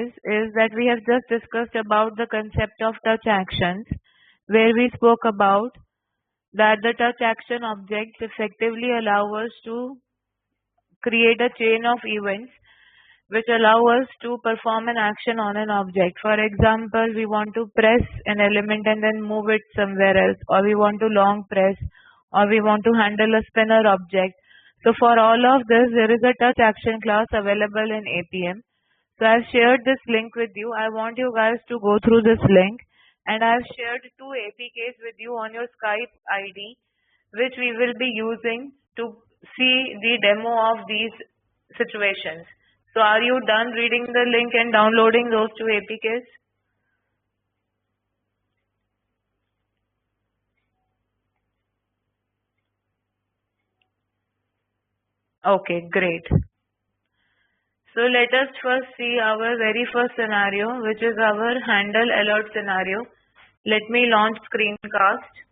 is that we have just discussed about the concept of touch actions, where we spoke about that the touch action objects effectively allow us to create a chain of events which allow us to perform an action on an object. For example, we want to press an element and then move it somewhere else, or we want to long press, or we want to handle a spinner object. So for all of this, there is a touch action class available in APM. So I've shared this link with you. I want you guys to go through this link, and I've shared two APKs with you on your Skype ID, which we will be using to see the demo of these situations. So are you done reading the link and downloading those two APKs? Okay, great. So let us first see our very first scenario, which is our handle alert scenario. Let me launch screencast.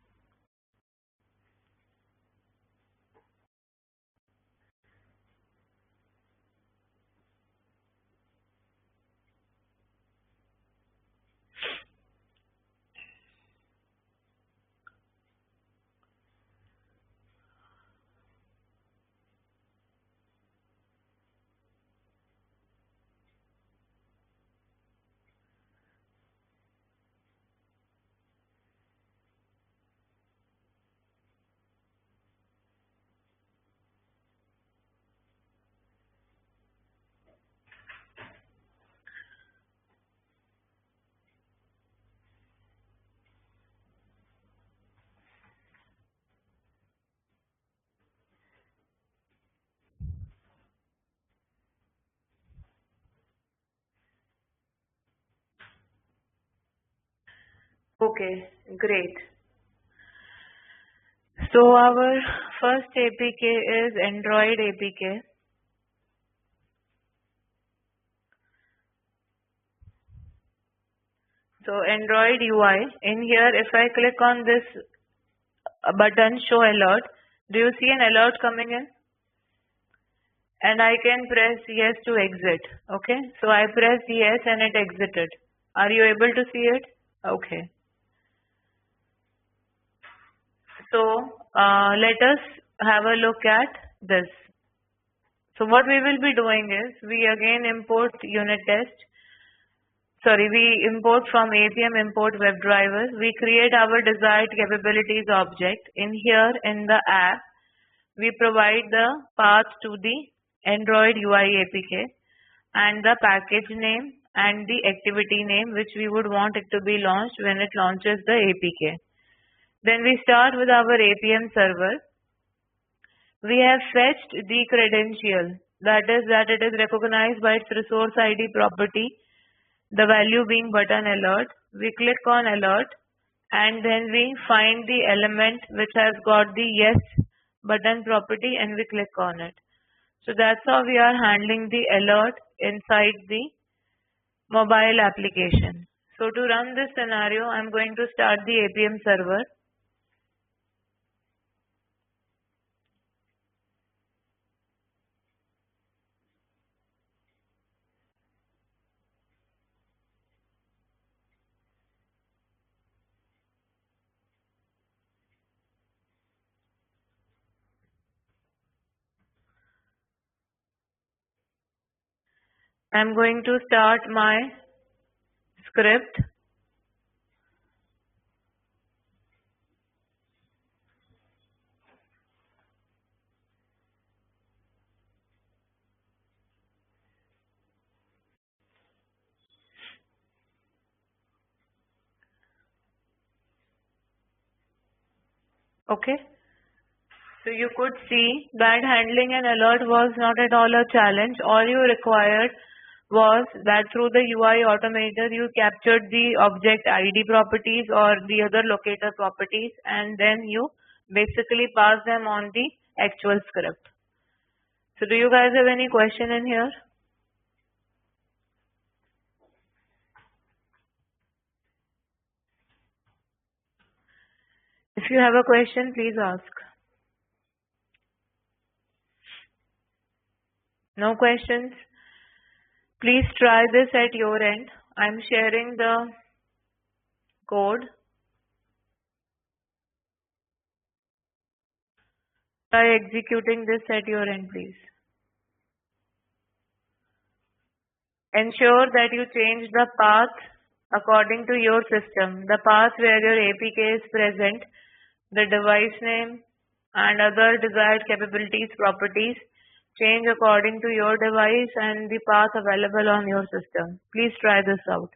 Okay, great. So our first APK is Android APK. So Android UI. In here, if I click on this button, show alert, do you see an alert coming in? And I can press yes to exit. Okay. So I pressed yes and it exited. Are you able to see it? Okay. So let us have a look at this. So what we will be doing is we again import unit test. Sorry, we import from APM import WebDriver. We create our desired capabilities object. In here in the app, we provide the path to the Android UI APK and the package name and the activity name which we would want it to be launched when it launches the APK. Then we start with our APM server. We have fetched the credential, that is that it is recognized by its resource ID property, the value being button alert. We click on alert and then we find the element which has got the yes button property and we click on it. So that's how we are handling the alert inside the mobile application. So to run this scenario, I'm going to start the APM server. I'm going to start my script. Okay. So you could see that handling an alert was not at all a challenge. All you required was that through the UI automator, you captured the object ID properties or the other locator properties, and then you basically pass them on the actual script. So do you guys have any question in here? If you have a question, please ask. No questions? Please try this at your end. I'm sharing the code. Try executing this at your end, please. Ensure that you change the path according to your system, the path where your APK is present, the device name, and other desired capabilities, properties. Change according to your device and the path available on your system. Please try this out.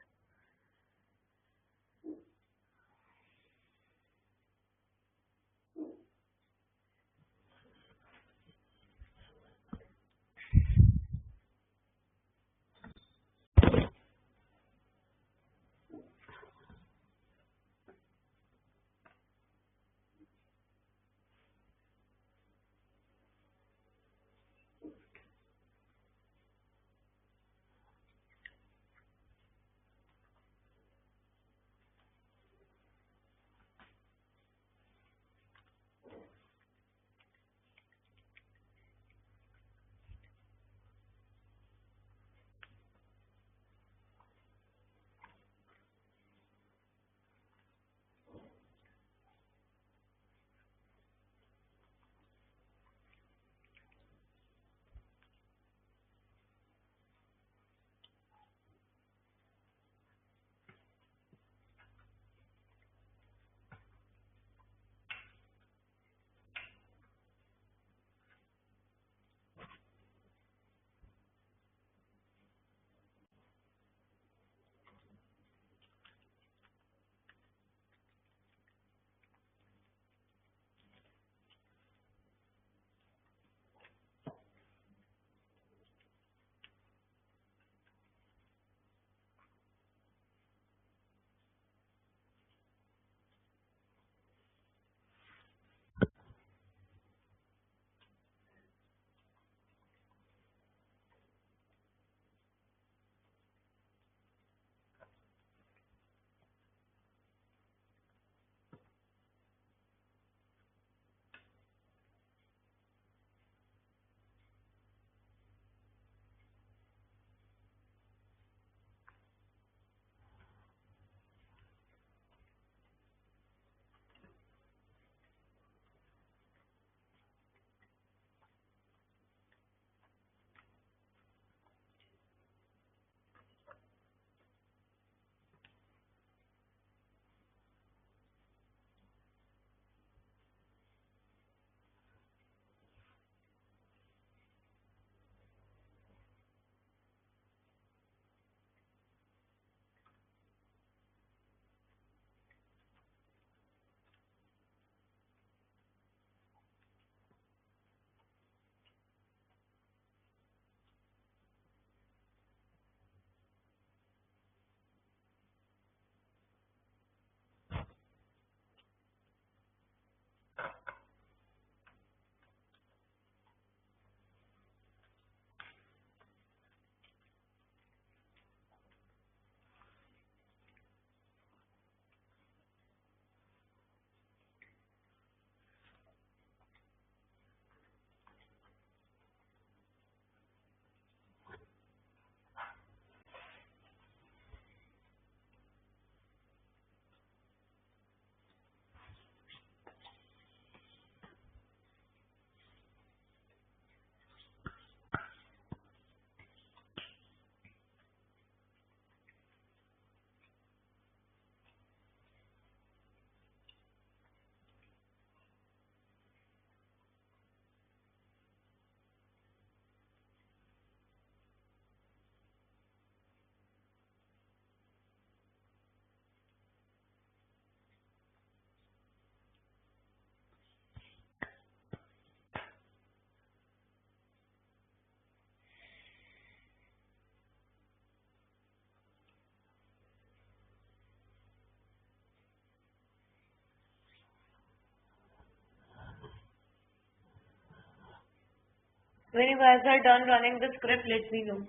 When you guys are done running the script, let me know.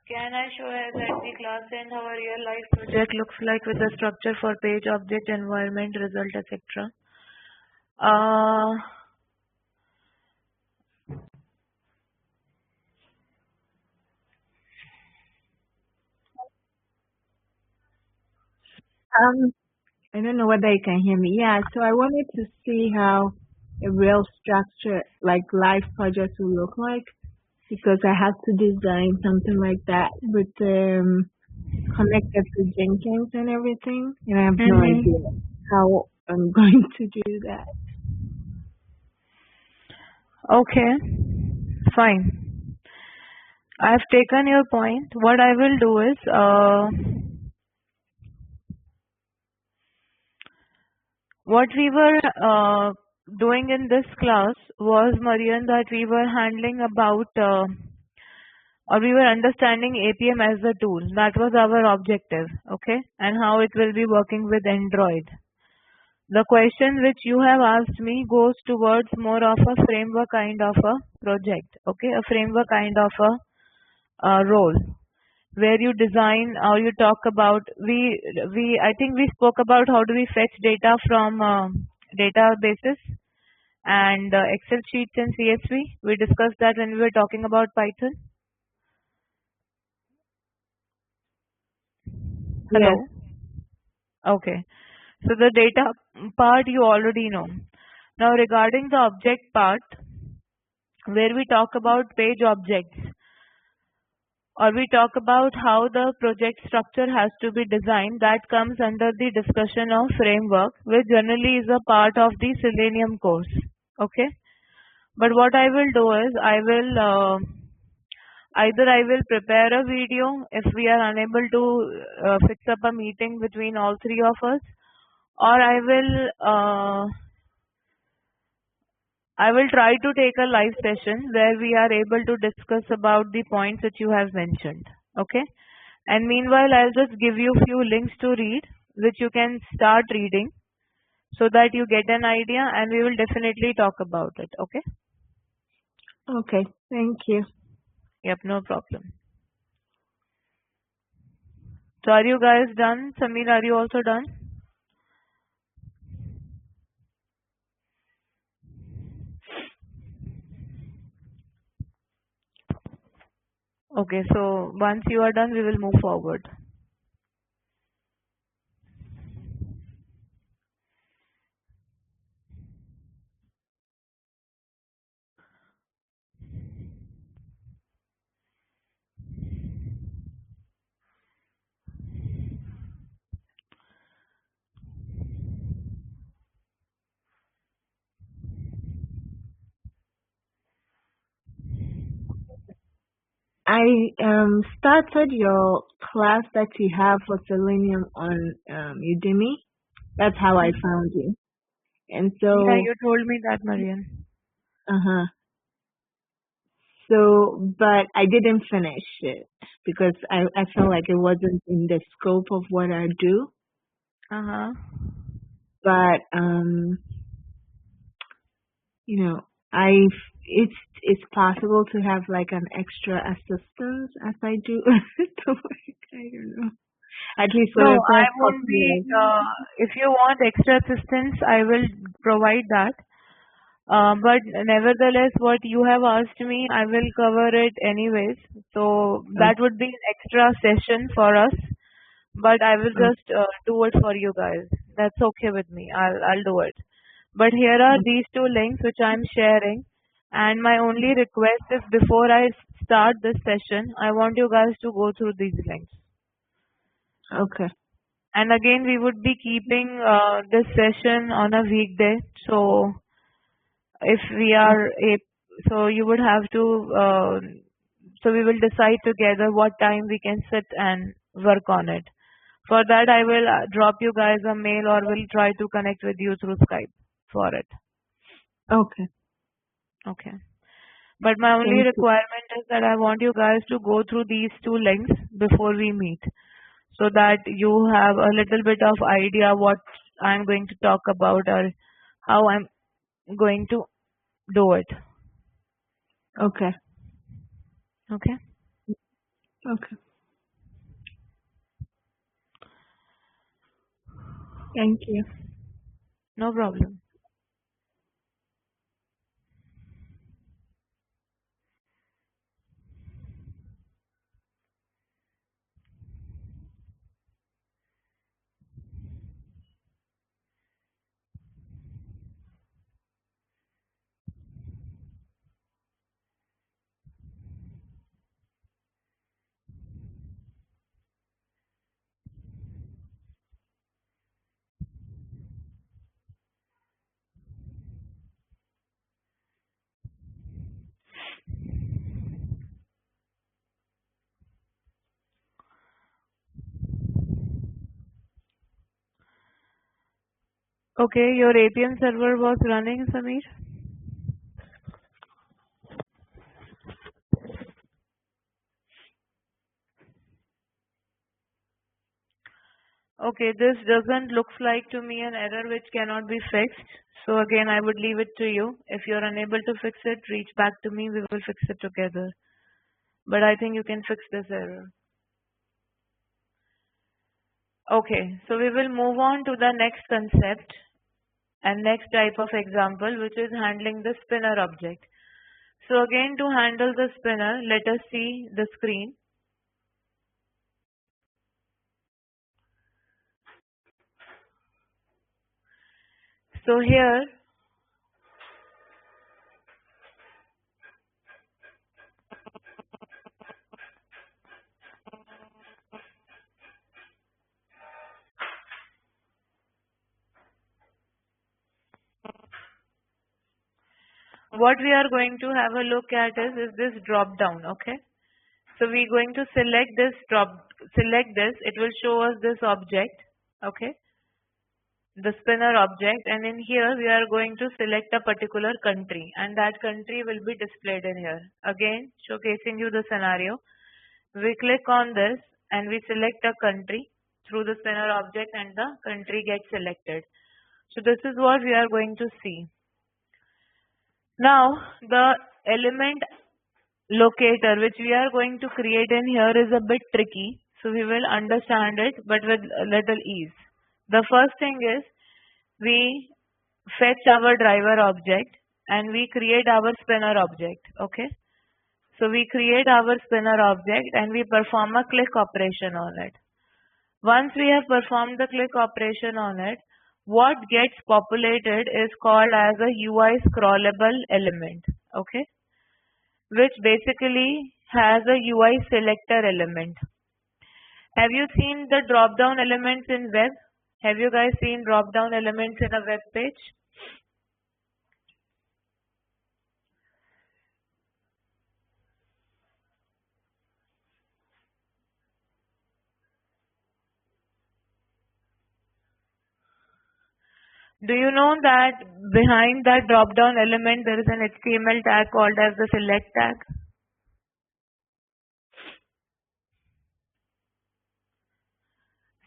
Can I show as at the class and how a real life project looks like with the structure for page, object, environment, result, etc. Uh, Um, I don't know whether you can hear me. Yeah, so I wanted to see how a real structure, like live project will look like, because I have to design something like that with connected to Jenkins and everything, and I have no idea how I'm going to do that. okay, fine. I've taken your point. What I will do is, what we were doing in this class was, Marian, that we were handling about, or we were understanding APM as a tool. That was our objective, okay? And how it will be working with Android. The question which you have asked me goes towards more of a framework kind of a project, okay? A framework kind of a role where you design or you talk about, I think we spoke about how do we fetch data from databases and Excel sheets and CSV. We discussed that when we were talking about Python. Hello? Yes. Okay. So the data part you already know. Now regarding the object part, where we talk about page objects, or we talk about how the project structure has to be designed, that comes under the discussion of framework, which generally is a part of the Selenium course. Okay. But what I will do is, either I will prepare a video if we are unable to fix up a meeting between all three of us, or I will try to take a live session where we are able to discuss about the points that you have mentioned. Okay. And meanwhile, I'll just give you a few links to read, which you can start reading so that you get an idea, and we will definitely talk about it. Okay. Okay. Thank you. Yep. No problem. So are you guys done? Samir, are you also done? Okay. So once you are done, we will move forward. I started your class that you have for Selenium on Udemy. That's how I found you. And so, Yeah, you told me that, Marian. uh-huh. So, but I didn't finish it because I felt like it wasn't in the scope of what I do. Uh-huh. But, you know, it's possible to have like an extra assistance as I do the work. I don't know. At least for No, the I first won't couple be, years. if you want extra assistance, I will provide that. But nevertheless, what you have asked me, I will cover it anyways. So that would be an extra session for us. But I will Oh, just do it for you guys. That's okay with me. I'll do it. But here are these two links which I'm sharing. And my only request is, before I start this session, I want you guys to go through these links. okay. And again, we would be keeping this session on a weekday. So if we are so you would have to, so we will decide together what time we can sit and work on it. For that, I will drop you guys a mail, or will try to connect with you through Skype for it. Okay. Okay. But my only Thank you. requirement is that I want you guys to go through these two links before we meet, so that you have a little bit of idea what I'm going to talk about, or how I'm going to do it. Okay. Okay. Okay. Thank you. No problem. Okay, your APM server was running, Samir? Okay, this doesn't looks like to me an error which cannot be fixed. So again, I would leave it to you. If you're unable to fix it, reach back to me. We will fix it together. But I think you can fix this error. Okay, so we will move on to the next concept and next type of example, which is handling the spinner object. So again, to handle the spinner, let us see the screen. So here, what we are going to have a look at is this drop down. Okay. So we're going to select this. It will show us this object. Okay. The spinner object, and in here we are going to select a particular country, and that country will be displayed in here. Again, showcasing you the scenario. We click on this and we select a country through the spinner object, and the country gets selected. So this is what we are going to see. Now the element locator which we are going to create in here is a bit tricky. So we will understand it but with a little ease. The first thing is we fetch our driver object and we create our spinner object. Okay. So we create our spinner object and we perform a click operation on it. Once we have performed the click operation on it, what gets populated is called as a UI scrollable element. Okay. Which basically has a UI selector element. Have you seen the drop down elements in web? Have you guys seen drop down elements in a web page? Do you know that behind that drop down element there is an HTML tag called as the select tag?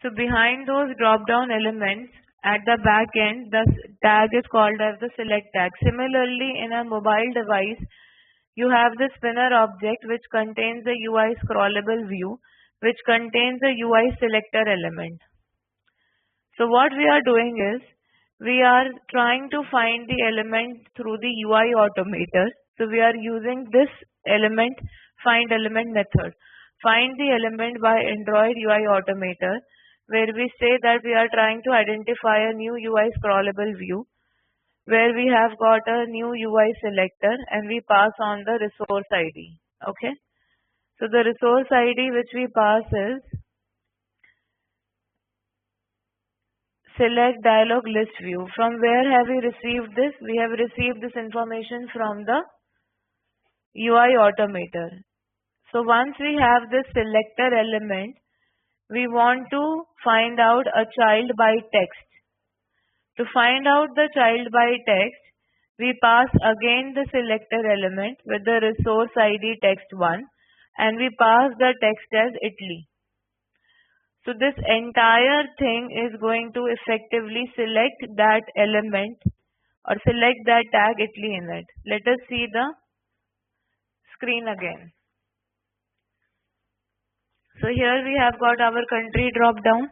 So behind those drop down elements at the back end, the tag is called as the select tag. Similarly, in a mobile device, you have the spinner object which contains the UI scrollable view, which contains the UI selector element. So what we are doing is we are trying to find the element through the UI automator. So we are using this element find element method. Find the element by Android UI automator, where we say that we are trying to identify a new UI scrollable view where we have got a new UI selector and we pass on the resource ID. Okay. So the resource ID which we pass is select dialog list view. From where have we received this? We have received this information from the UI automator. So once we have this selector element, we want to find out a child by text. To find out the child by text, we pass again the selector element with the resource ID text1 and we pass the text as Italy. So this entire thing is going to effectively select that element or select that tag Italy in it. Let us see the screen again. So here we have got our country drop down.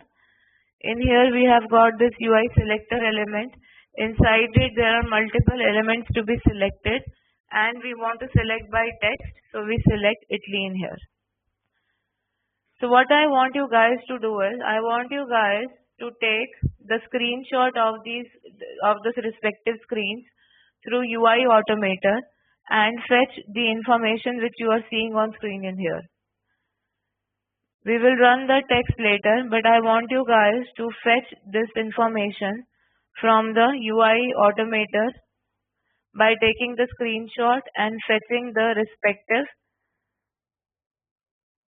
In here we have got this UI selector element. Inside it there are multiple elements to be selected and we want to select by text. So we select Italy in here. So what I want you guys to do is, I want you guys to take the screenshot of this respective screens through UI Automator and fetch the information which you are seeing on screen in here. We will run the text later, but I want you guys to fetch this information from the UI Automator by taking the screenshot and fetching the respective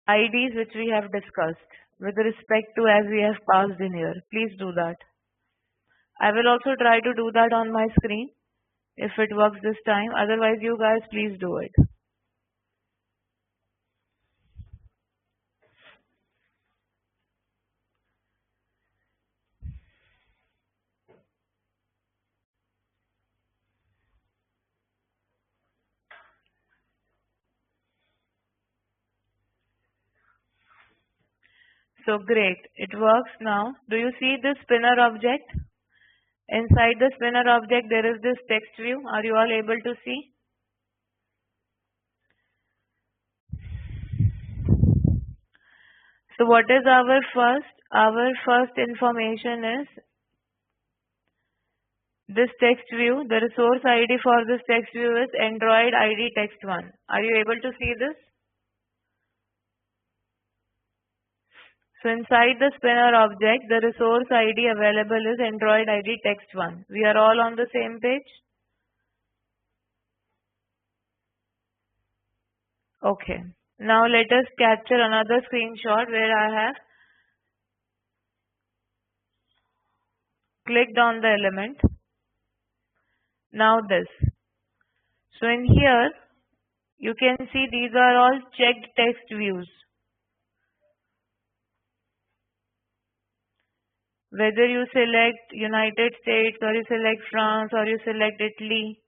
IDs which we have discussed with respect to as we have passed in here. Please do that. I will also try to do that on my screen if it works this time. Otherwise, you guys please do it. So great, it works now. Do you see this spinner object? Inside the spinner object there is this text view. Are you all able to see? So what is our first? Our first information is this text view. The resource ID for this text view is Android ID text1. Are you able to see this? So inside the spinner object, the resource ID available is Android ID text1. We are all on the same page? Okay. Now let us capture another screenshot where I have clicked on the element. Now this. So in here, you can see these are all checked text views. Whether you select United States or you select France or you select Italy,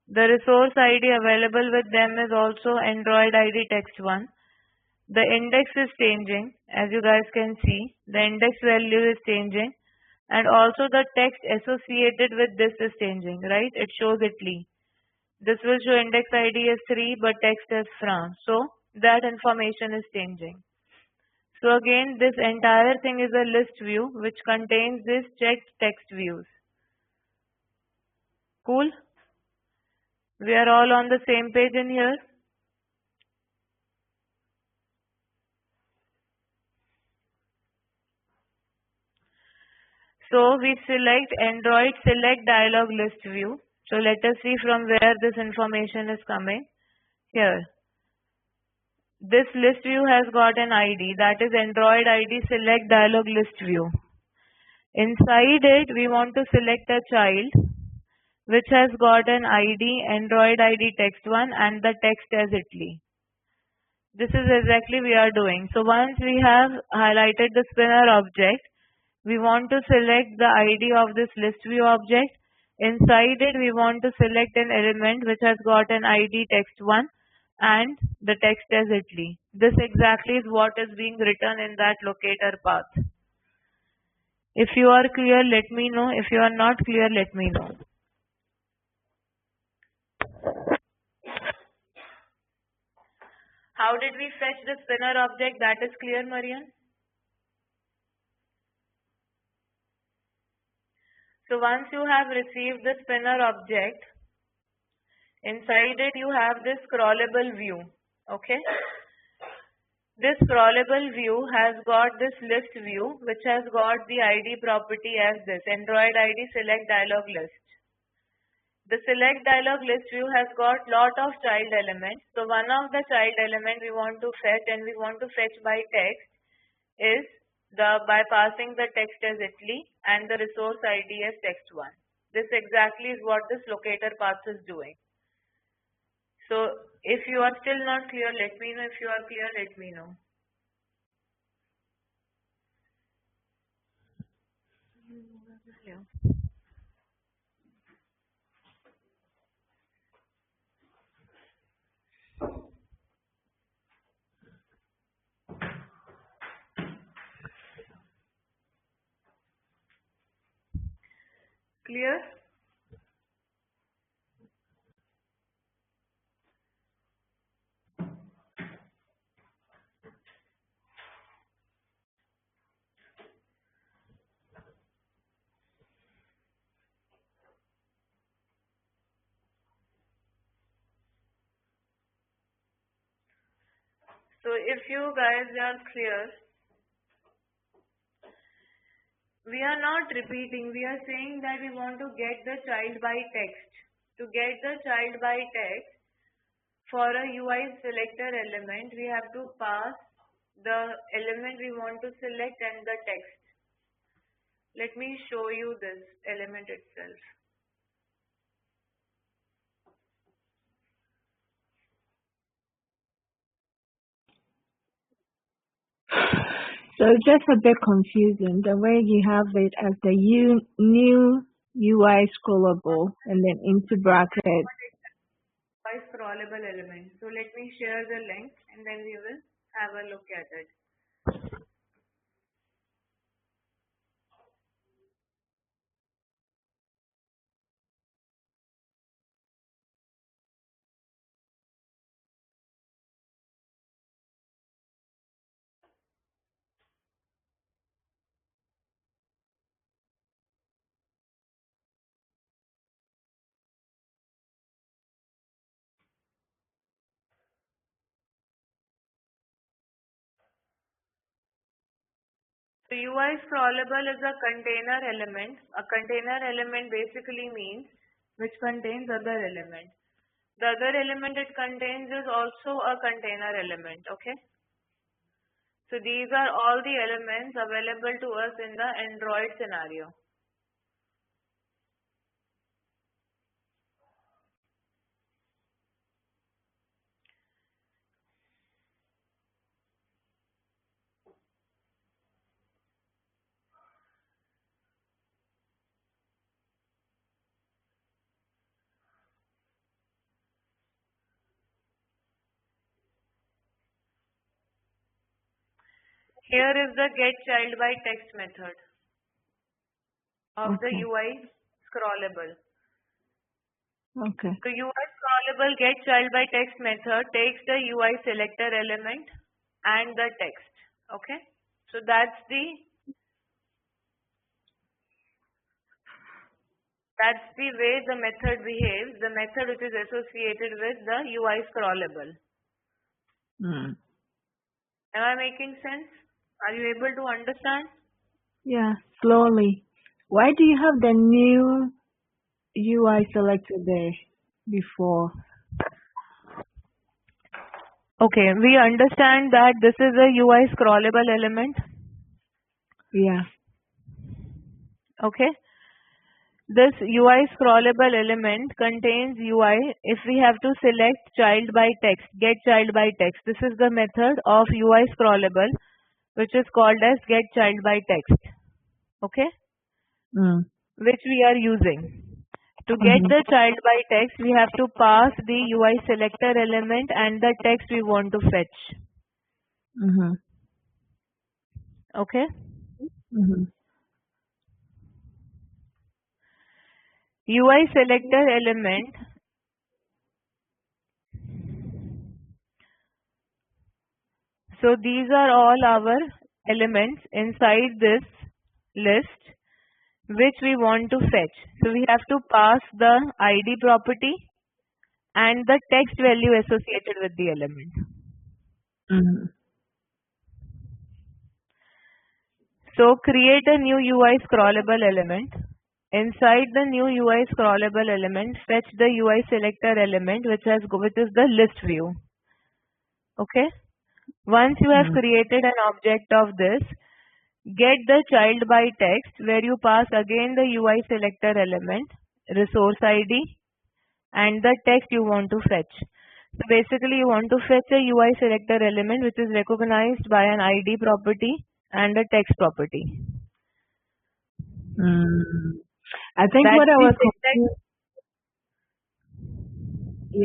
the resource ID available with them is also Android ID text1. The index is changing, as you guys can see. The index value is changing and also the text associated with this is changing, right? It shows Italy. This will show index ID as 3 but text as France. So that information is changing. So again, this entire thing is a list view which contains these checked text views. Cool? We are all on the same page in here. So we select Android select dialog list view. So let us see from where this information is coming. Here. This list view has got an ID, that is Android ID select dialog list view. Inside it, we want to select a child which has got an ID, Android ID text1 and the text as Italy. This is exactly we are doing. So once we have highlighted the spinner object, we want to select the ID of this list view object. Inside it, we want to select an element which has got an ID text1 and the text as Italy. This exactly is what is being written in that locator path. If you are clear, let me know. If you are not clear, let me know. How did we fetch the spinner object? That is clear, Marian? So once you have received the spinner object, inside it you have this scrollable view. Okay. This scrollable view has got this list view which has got the ID property as this Android ID select dialog list. The select dialog list view has got lot of child elements. So one of the child element we want to fetch and we want to fetch by text is by passing the text as Italy and the resource ID as text1. This exactly is what this locator path is doing. So if you are still not clear, let me know. If you are clear, let me know. Clear? So if you guys are clear, we are not repeating, we are saying that we want to get the child by text. To get the child by text, for a UI selector element, we have to pass the element we want to select and the text. Let me show you this element itself. So it's just a bit confusing the way you have it as the new UI scrollable and then into brackets. By scrollable element. So let me share the link and then we will have a look at it. So UI scrollable is a container element. A container element basically means which contains other element. The other element it contains is also a container element, okay? So these are all the elements available to us in the Android scenario. Here is the get child by text method of the UI scrollable. Okay. So UI scrollable get child by text method takes the UI selector element and the text. Okay. So that's the way the method behaves, the method which is associated with the UI scrollable. Mm. Am I making sense? Are you able to understand? Yeah, slowly. Why do you have the new UI selected there before? Okay, we understand that this is a UI scrollable element. Yeah. Okay. This UI scrollable element contains UI. If we have to select child by text, get child by text, this is the method of UI scrollable, which is called as get child by text. Okay. Which we are using. To get the child by text, we have to pass the UI selector element and the text we want to fetch. Okay. UI selector element. So these are all our elements inside this list which we want to fetch. So we have to pass the ID property and the text value associated with the element. So create a new UI scrollable element. Inside the new UI scrollable element, fetch the UI selector element which is the list view. Okay. Once you have created an object of this, get the child by text where you pass again the UI selector element, resource ID and the text you want to fetch. So basically you want to fetch a UI selector element which is recognized by an ID property and a text property. I think what I was confused,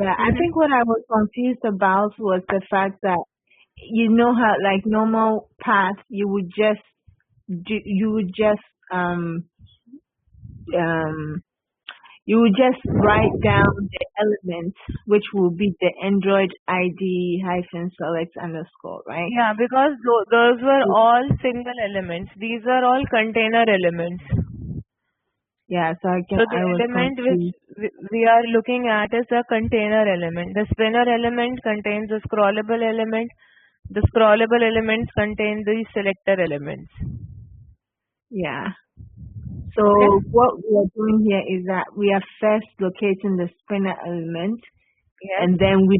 I think what I was confused about was the fact that you know how like normal path you would just you would just write down the elements, which will be the Android ID hyphen select underscore, right? Yeah, because those were all single elements. These are all container elements. Yeah, so So the I was element which confused. we are looking at is a container element. The spinner element contains a scrollable element. The scrollable elements contain the selector elements. Yeah. So Okay? what we are doing here is that we are first locating the spinner element, Yes. and then we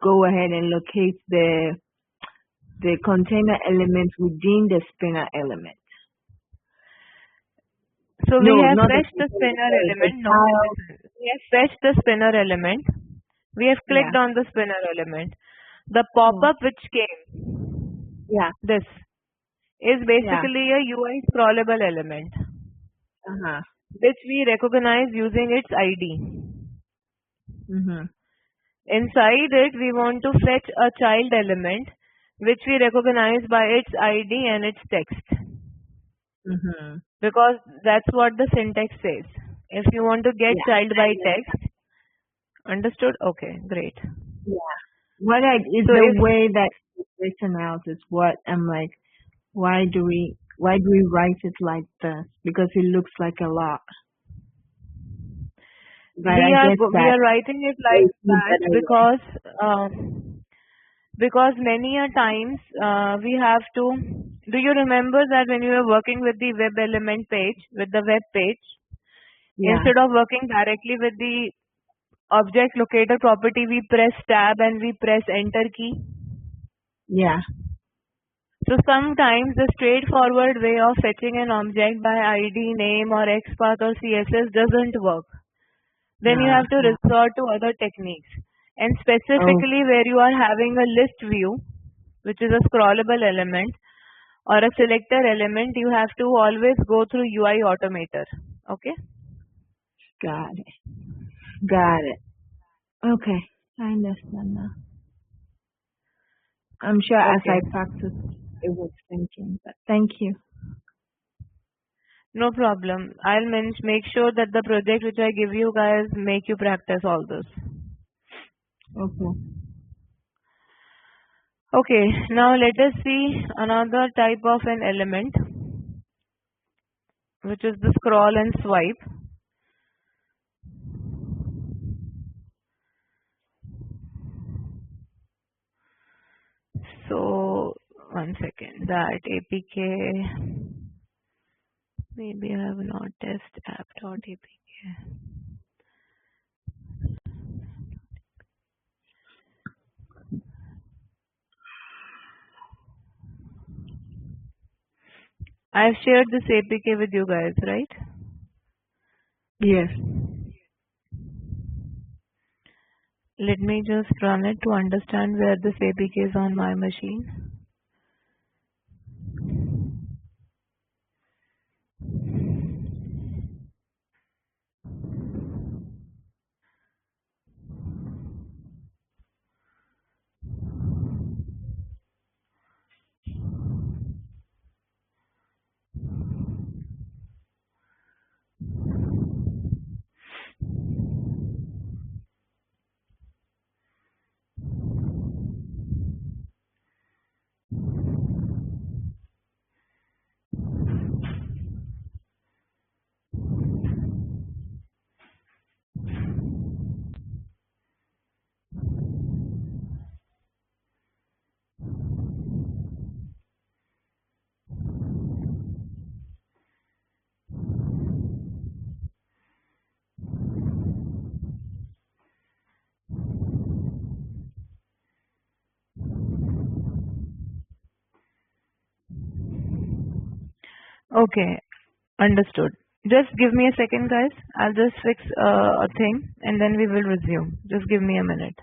go ahead and locate the container element within the spinner element. So we No, have not the fetched the container, spinner sorry, the element. No, child. listen. We have fetched the spinner element. We have Yeah. clicked on the spinner element. The Yeah. pop-up which came, Yeah. this, is Yeah. basically a UI scrollable element, Uh-huh. which we recognize using its ID. Mhm. Inside it, we want to fetch a child element, which we recognize by its ID and its text. Mhm. Because that's what the syntax says. If you want to get Yeah. child I by understand. text, understood? Okay, great. Yeah. What I is So the if way that it's written out is what I'm like, why do we write it like this? Because it looks like a lot. But I guess we that are writing it like there's no that better way. because many a times we have to. Do you remember that when you were working with the web element page, with the web page, Yeah. instead of working directly with the object locator property, we press tab and we press enter key. Yeah. So sometimes the straightforward way of fetching an object by ID, name or XPath or CSS doesn't work. Then you have to Yeah. resort to other techniques. And Oh, specifically where you are having a list view, which is a scrollable element, or a selector element, you have to always go through UI Automator. Okay? got it. Got it. Okay. I understand now. I'm sure as I Okay. practice, it was thinking. But thank you. No problem. I'll make sure that the project which I give you guys make you practice all this. Okay. Okay, now let us see another type of an element, which is the scroll and swipe. So, one second, that APK, maybe I have not test app.apk. I've shared this APK with you guys, right? Yes. Let me just run it to understand where this APK is on my machine. Okay, understood. Just give me a second, guys. I'll just fix a thing and then we will resume. Just give me a minute.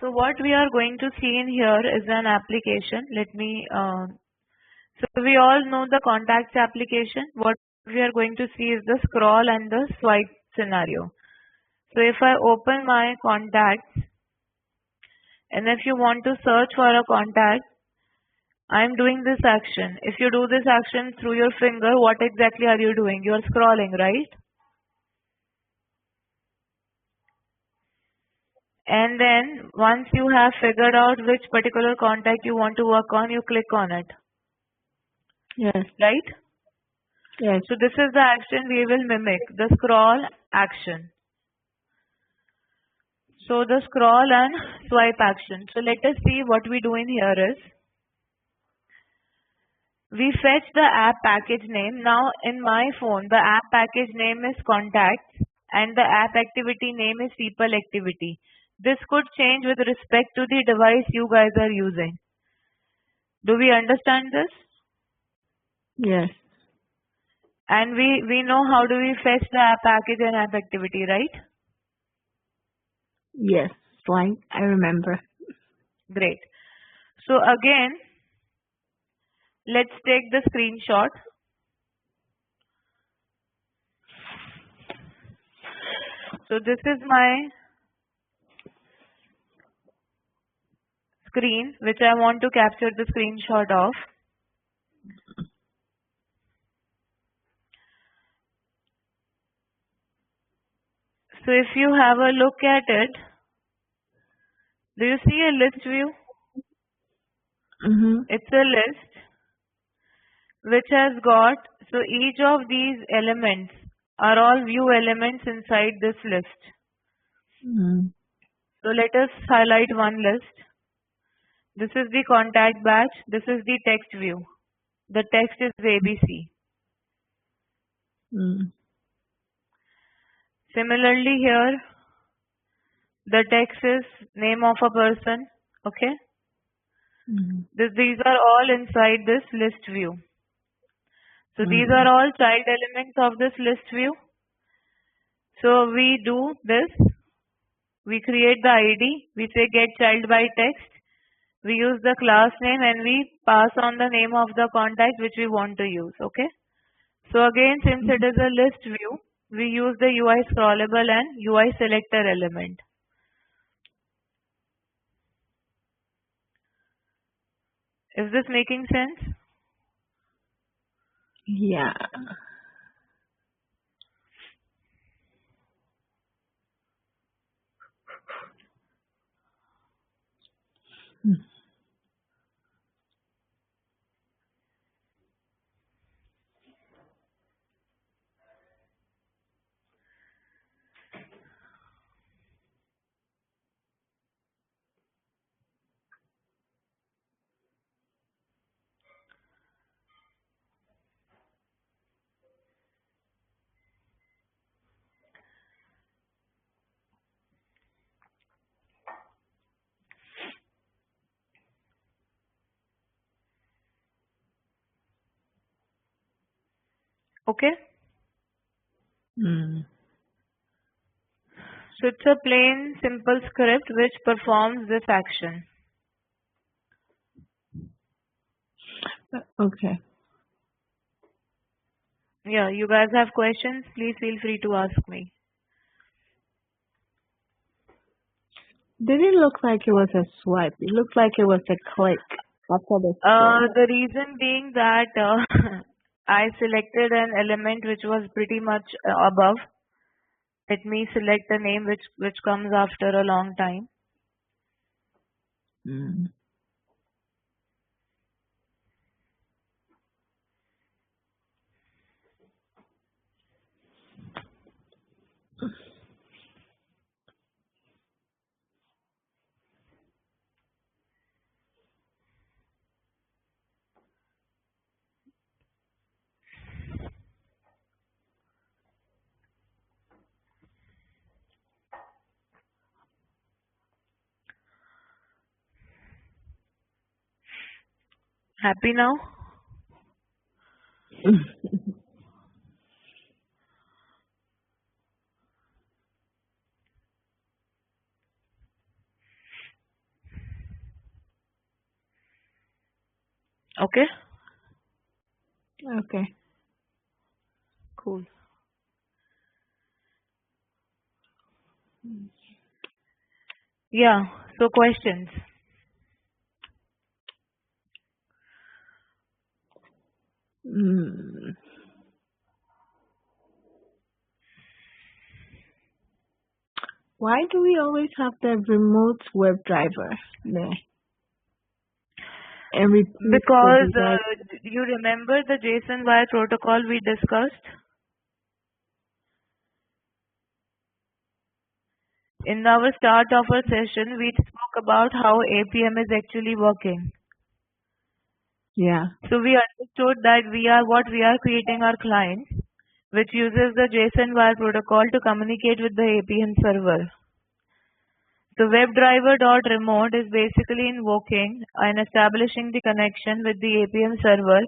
So what we are going to see in here is an application. So we all know the contacts application. What we are going to see is the scroll and the swipe scenario. So if I open my contacts, and if you want to search for a contact, I'm doing this action. If you do this action through your finger, what exactly are you doing? You are scrolling, right? And then once you have figured out which particular contact you want to work on, you click on it, Yes. right? Yes. So this is the action we will mimic, the scroll action. So the scroll and swipe action. So let us see what we do in here is, we fetch the app package name. Now in my phone, the app package name is contacts and the app activity name is people activity. This could change with respect to the device you guys are using. Do we understand this? Yes. And we know how do we fetch the app package and app activity, right? Yes. Like I remember. Great. So again, let's take the screenshot. So this is my screen which I want to capture the screenshot of. So if you have a look at it, do you see a list view? It's a list which has got, so each of these elements are all view elements inside this list. So let us highlight one list. This is the contact batch. This is the text view. The text is ABC. Similarly here, the text is name of a person. Okay. These are all inside this list view. So these are all child elements of this list view. So we do this. We create the ID. We say get child by text. We use the class name and we pass on the name of the contact which we want to use. Okay. So again, since it is a list view, we use the UI scrollable and UI selector element. Is this making sense? Yeah. Okay. Mm. So it's a plain simple script which performs this action. Okay. Yeah, you guys have questions? Please feel free to ask me. Didn't look like it was a swipe. It looked like it was a click after the swipe. The reason being that I selected an element which was pretty much above. Let me select the name which comes after a long time. Happy now? Okay? Okay. Cool. Yeah, so questions. Mm. Why do we always have the remote WebDriver there? And repeat the Because design. you remember the JSON wire protocol we discussed? In our start of our session, we spoke about how APM is actually working. Yeah. So we understood that we are creating our client, which uses the JSON wire protocol to communicate with the APM server. So WebDriver.remote is basically invoking and establishing the connection with the APM server,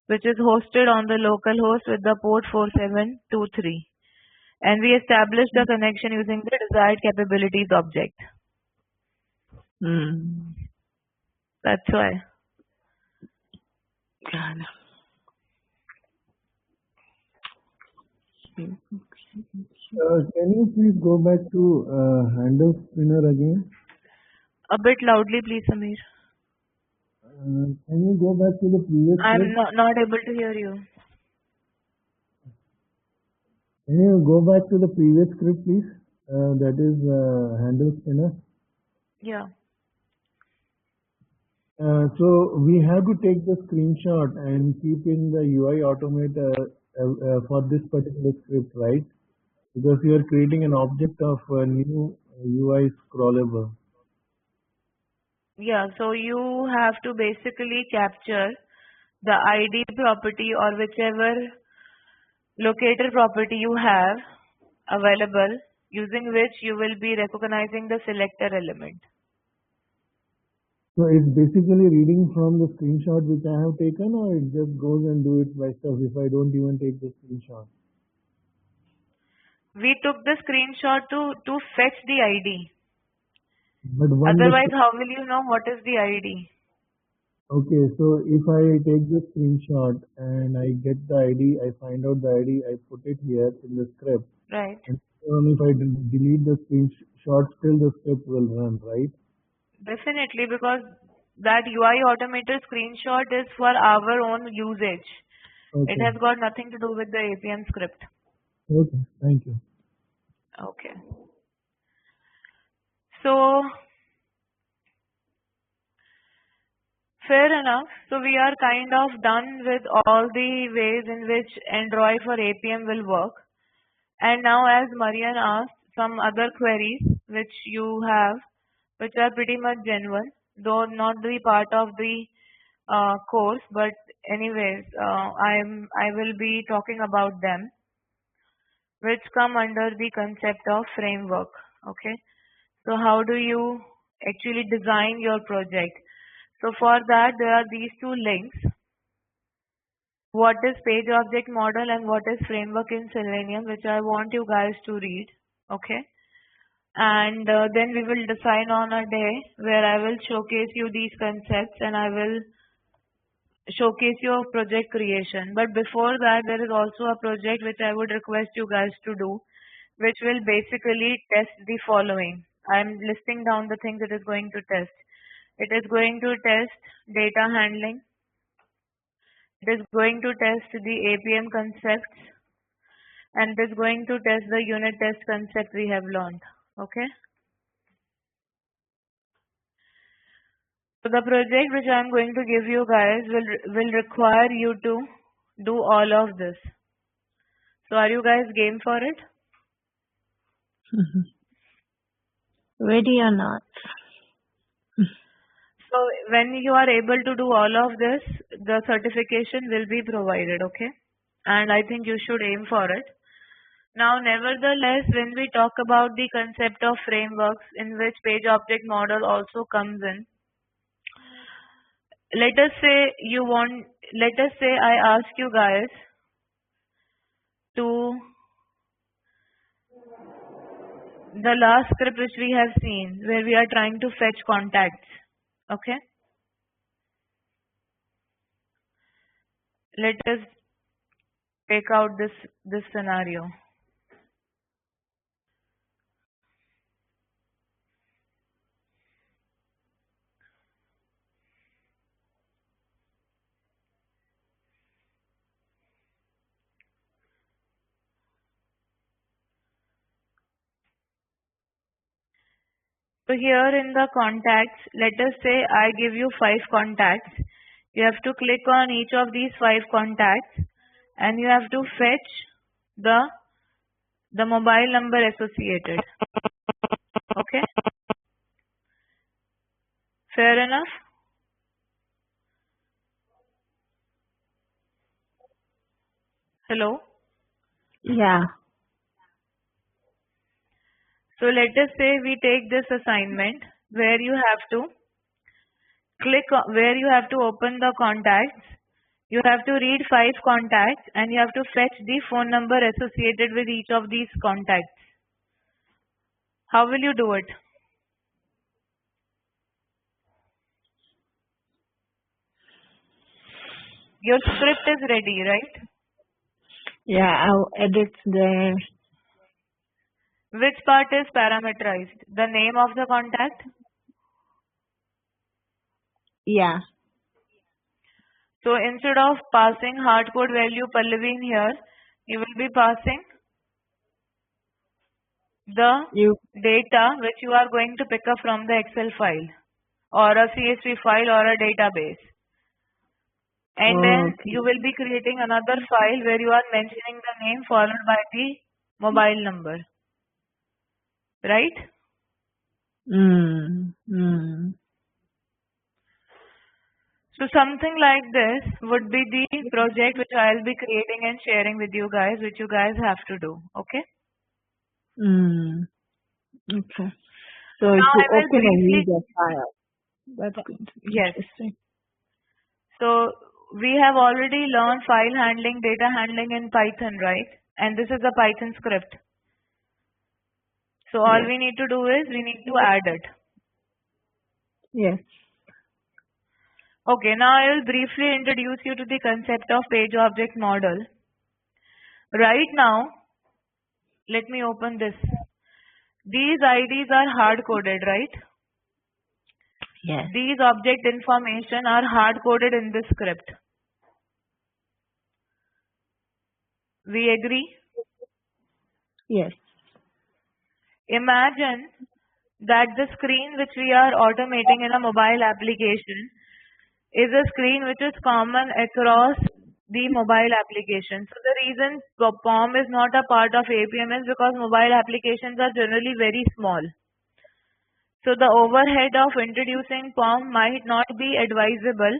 which is hosted on the local host with the port 4723. And we established the connection using the desired capabilities object. Mm. That's why. God. Can you please go back to handle spinner again? A bit loudly, please, Samir. Can you go back to the previous I'm script? not able to hear you. Can you go back to the previous script, please? That is handle spinner. Yeah. So we have to take the screenshot and keep in the UI automate for this particular script, right? Because you are creating an object of a new UI scrollable. Yeah, so you have to basically capture the ID property or whichever locator property you have available, using which you will be recognizing the selector element. So it's basically reading from the screenshot which I have taken, or it just goes and do it by itself if I don't even take the screenshot. We took the screenshot to fetch the ID. But when the Otherwise, how will you know what is the ID? okay, so if I take the screenshot and I get the ID, I find out the ID, I put it here in the script, Right. and if I delete the screenshot, still the script will run, right? Definitely, because that UI automated screenshot is for our own usage. It Okay, has got nothing to do with the APM script. okay, thank you. Okay. So, fair enough. So we are kind of done with all the ways in which Android for APM will work. And now as Marian asked, some other queries which you have, which are pretty much genuine, though not the part of the course, but anyways, I will be talking about them, which come under the concept of framework. Okay. So how do you actually design your project? So for that, there are these two links. What is page object model and what is framework in Selenium, which I want you guys to read. Okay. And then we will decide on a day where I will showcase you these concepts and I will showcase your project creation. But before that, there is also a project which I would request you guys to do, which will basically test the following. I'm listing down the things it is going to test. It is going to test data handling. It is going to test the APM concepts, and it is going to test the unit test concept we have learned. Okay. So the project which I'm going to give you guys will require you to do all of this. So are you guys game for it? Ready or not? So when you are able to do all of this, the certification will be provided, okay? And I think you should aim for it. Now, nevertheless, when we talk about the concept of frameworks in which page object model also comes in, let us say I ask you guys to the last script which we have seen where we are trying to fetch contacts, okay? let us take out this scenario. So here in the contacts, let us say I give you 5 contacts. You have to click on each of these 5 contacts and you have to fetch the mobile number associated. Okay? Fair enough? Hello? Yeah. So let us say we take this assignment where you have to where you have to open the contacts. You have to read 5 contacts and you have to fetch the phone number associated with each of these contacts. How will you do it? Your script is ready, right? Yeah, I'll edit the... Which part is parameterized? The name of the contact? Yeah. So instead of passing hardcode value Pallavi in here, you will be passing the data which you are going to pick up from the Excel file or a CSV file or a database. And then you will be creating another file where you are mentioning the name followed by the mobile number. Right? So something like this would be the project which I'll be creating and sharing with you guys, which you guys have to do. Okay? Okay. So if you open a media file, that's good. Yes. So we have already learned file handling, data handling in Python, right? And this is a Python script. So all we need to do is we need to add it. Yes. Okay, now I will briefly introduce you to the concept of page object model. Right now, let me open this. These IDs are hard-coded, right? Yes. These object information are hard-coded in this script. We agree? Yes. Imagine that the screen which we are automating in a mobile application is a screen which is common across the mobile application. So the reason POM is not a part of APM is because mobile applications are generally very small. So the overhead of introducing POM might not be advisable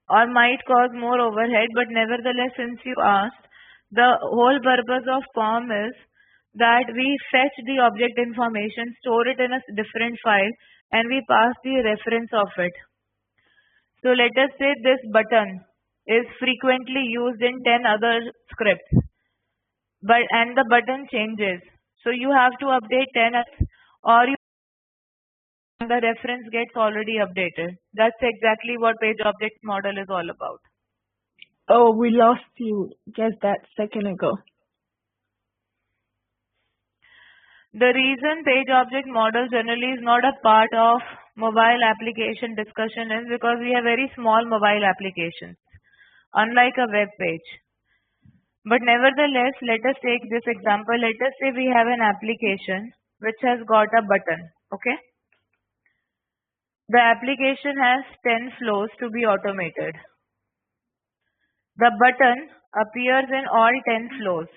or might cause more overhead, but nevertheless, since you asked, the whole purpose of POM is that we fetch the object information, store it in a different file, and we pass the reference of it. So let us say this button is frequently used in 10 other scripts, and the button changes. So you have to update 10 or the reference gets already updated. That's exactly what page object model is all about. Oh, we lost you just that second ago. The reason page object model generally is not a part of mobile application discussion is because we have very small mobile applications, unlike a web page. But nevertheless, let us take this example. Let us say we have an application which has got a button. Okay? The application has 10 flows to be automated. The button appears in all 10 flows.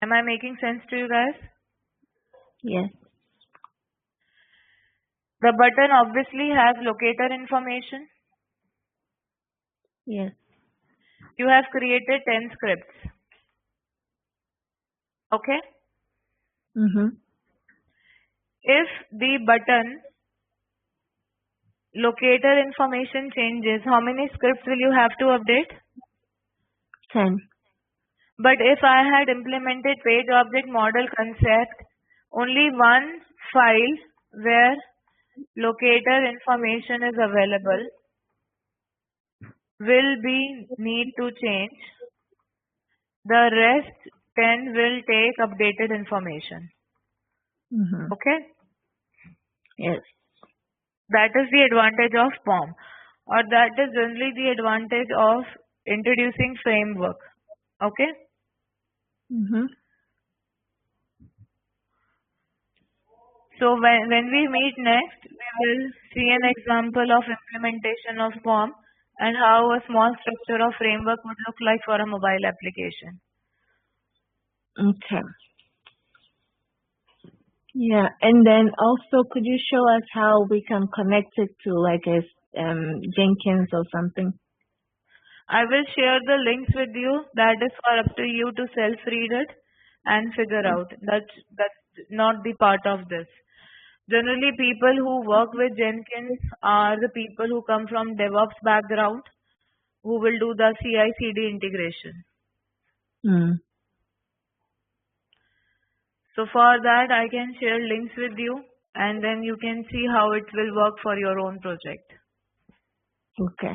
Am I making sense to you guys? Yes. The button obviously has locator information. Yes. You have created 10 scripts. Okay? If the button locator information changes, how many scripts will you have to update? 10. But if I had implemented page object model concept, only one file where locator information is available, will be need to change. The rest 10 will take updated information. Mm-hmm. Okay? Yes. That is the advantage of POM, or that is generally the advantage of introducing framework. Okay? Mm-hmm. So when we meet next, we will see an example of implementation of POM and how a small structure of framework would look like for a mobile application. Okay. Yeah, and then also, could you show us how we can connect it to like a Jenkins or something? I will share the links with you. That is for up to you to self-read it and figure out. That's not the part of this. Generally, people who work with Jenkins are the people who come from DevOps background, who will do the CI/CD integration. Mm. So for that, I can share links with you, and then you can see how it will work for your own project. Okay.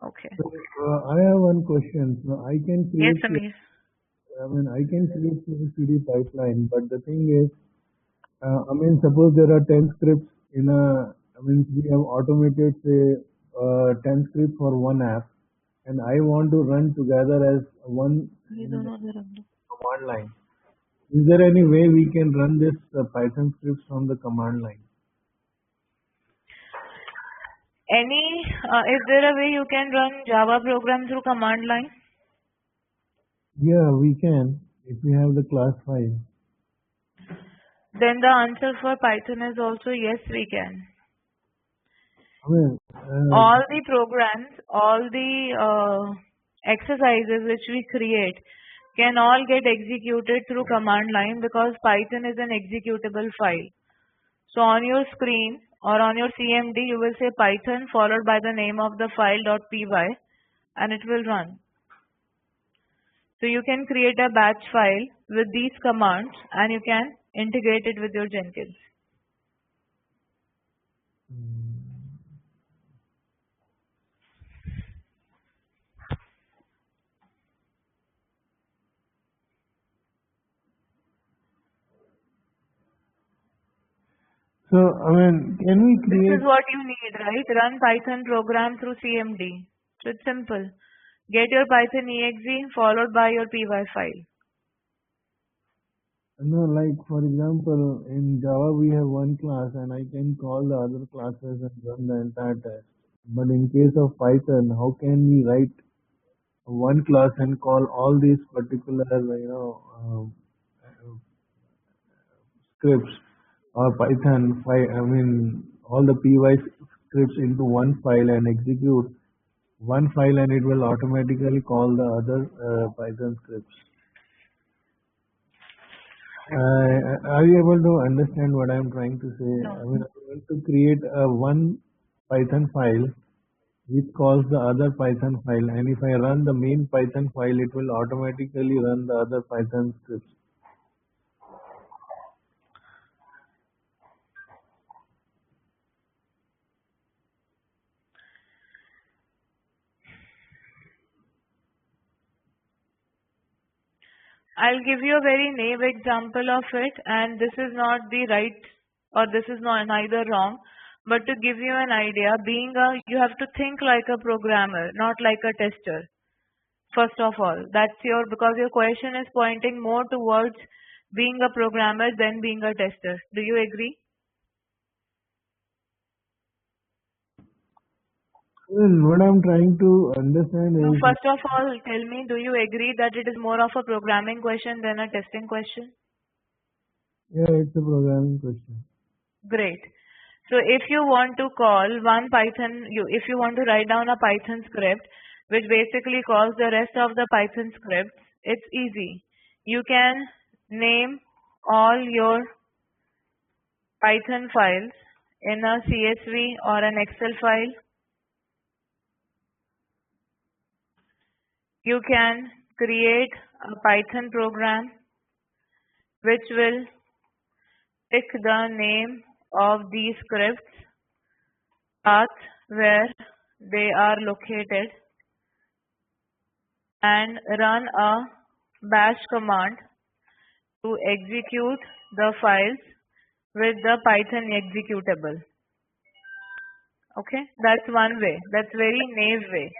Okay. So, I have one question. So I can Yes, create, Samir. I can create a CD pipeline, but the thing is, suppose there are 10 scripts in we have automated, say, 10 scripts for one app, and I want to run together as one command line. Is there any way we can run this Python scripts from the command line? Is there a way you can run Java program through command line? Yeah, we can, if we have the class file. Then the answer for Python is also yes, we can. All the programs, all the exercises which we create can all get executed through command line because Python is an executable file. So on your screen or on your CMD, you will say Python followed by the name of the file.py and it will run. So you can create a batch file with these commands and you can integrate it with your Jenkins. So, can we create... This is what you need, right? Run Python program through CMD. So it's simple. Get your Python exe followed by your py file. No, like for example, in Java we have one class and I can call the other classes and run the entire test. But in case of Python, how can we write one class and call all these particular, scripts or Python file, all the py scripts into one file and execute one file and it will automatically call the other Python scripts. Are you able to understand what I am trying to say? No. I want to create one Python file which calls the other Python file, and if I run the main Python file, it will automatically run the other Python scripts. I'll give you a very naive example of it, and this is not the right or this is not neither wrong, but to give you an idea, you have to think like a programmer, not like a tester. First of all, because your question is pointing more towards being a programmer than being a tester. Do you agree? What I'm trying to understand No, is, first of all, tell me, do you agree that it is more of a programming question than a testing question? yeah, it's a programming question. Great. So if you want to call if you want to write down a Python script, which basically calls the rest of the Python scripts, it's easy. You can name all your Python files in a CSV or an Excel file. You can create a Python program which will pick the name of these scripts, path, where they are located and run a bash command to execute the files with the Python executable. Okay, that's one way. That's very naive way.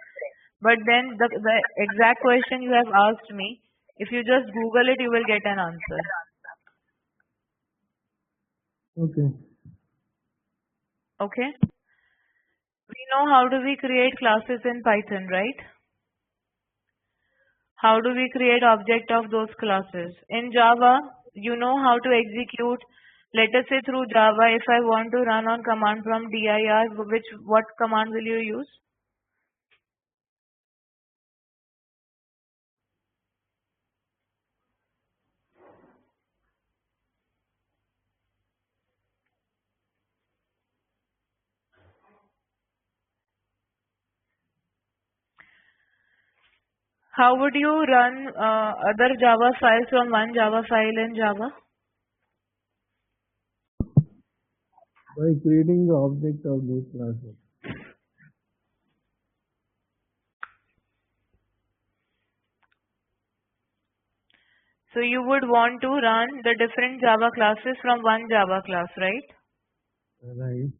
But then the exact question you have asked me, if you just Google it, you will get an answer. Okay. Okay. We know how do we create classes in Python, right? How do we create object of those classes? In Java, you know how to execute. Let us say through Java, if I want to run on command from dir, what command will you use? How would you run other Java files from one Java file in Java? By creating the object of those classes. So you would want to run the different Java classes from one Java class, right? Right.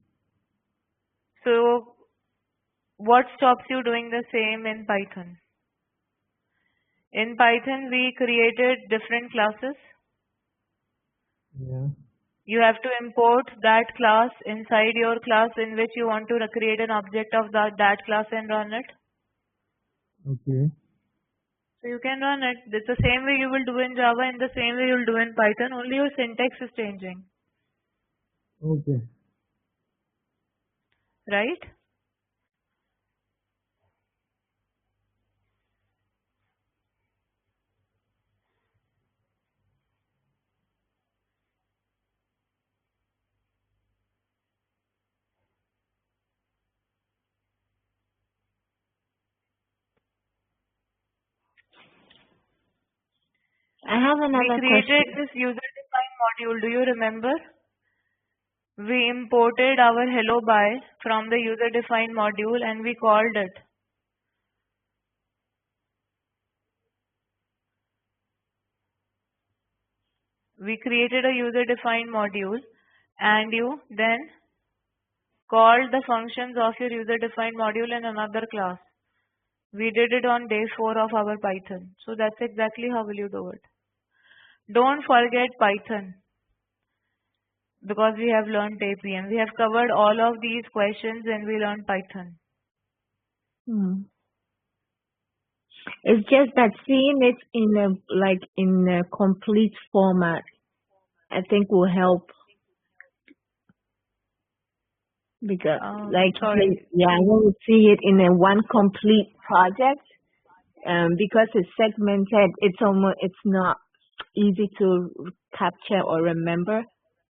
So what stops you doing the same in Python? In Python, we created different classes. Yeah. You have to import that class inside your class in which you want to create an object of that class and run it. Okay. So you can run it. It's the same way you will do in Java and the same way you will do in Python, only your syntax is changing. Okay. Right? I have We another created question. this user-defined module. Do you remember? We imported our hello by from the user-defined module and we called it. We created a user-defined module and you then called the functions of your user-defined module in another class. We did it on day 4 of our Python. So that's exactly how will you do it. Don't forget Python because we have learned APM. We have covered all of these questions and we learned Python. It's just that seeing it in a complete format, I think will help because Sorry. I want to see it in a one complete project. Because it's segmented, it's not easy to capture or remember.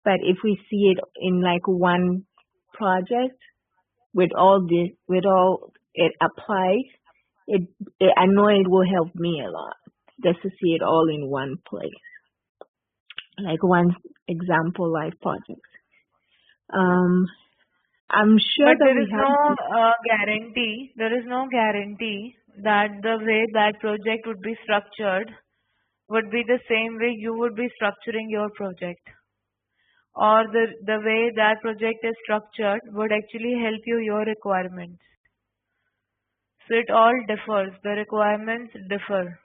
But if we see it in like one project with all it applies, I know it will help me a lot just to see it all in one place, like one example live project. I'm sure But that there we is have no guarantee. There is no guarantee that the way that project would be structured would be the same way you would be structuring your project. Or the way that project is structured would actually help your requirements. So it all differs. The requirements differ.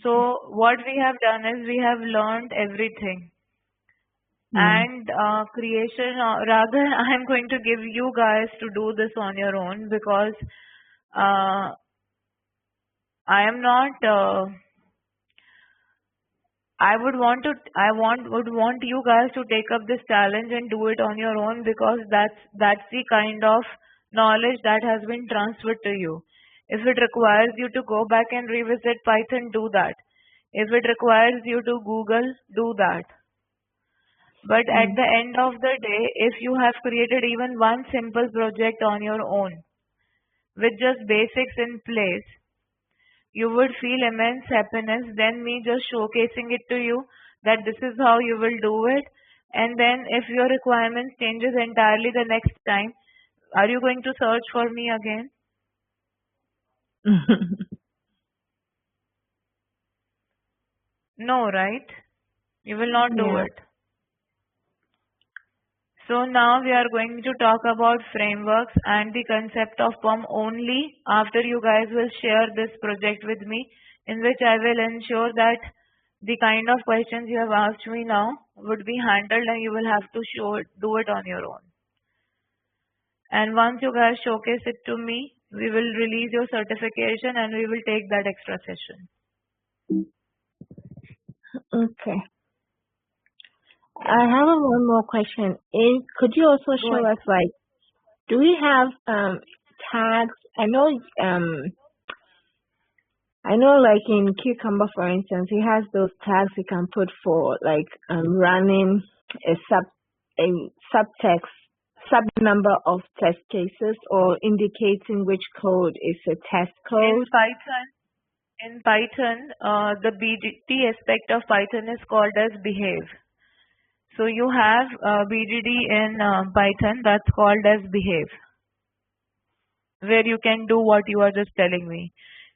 So what we have done is we have learned everything. And creation, rather I am going to give you guys to do this on your own because I am not. I would want you guys to take up this challenge and do it on your own because that's the kind of knowledge that has been transferred to you. If it requires you to go back and revisit Python, do that. If it requires you to Google, do that. But at the end of the day, if you have created even one simple project on your own with just basics in place, you would feel immense happiness than me just showcasing it to you that this is how you will do it And then if your requirements changes entirely the next time, are you going to search for me again? No, right? You will not do Yeah. it. So now we are going to talk about frameworks and the concept of POM only after you guys will share this project with me, in which I will ensure that the kind of questions you have asked me now would be handled and you will have to do it on your own. And once you guys showcase it to me, we will release your certification and we will take that extra session. Okay. I have one more question. Could you also Go show ahead. us, like, do we have tags? I know like in Cucumber, for instance, it has those tags you can put for like running a sub number of test cases, or indicating which code is a test code. In Python, the BDD aspect of Python is called as behave. So you have BDD in Python that's called as behave, where you can do what you are just telling me.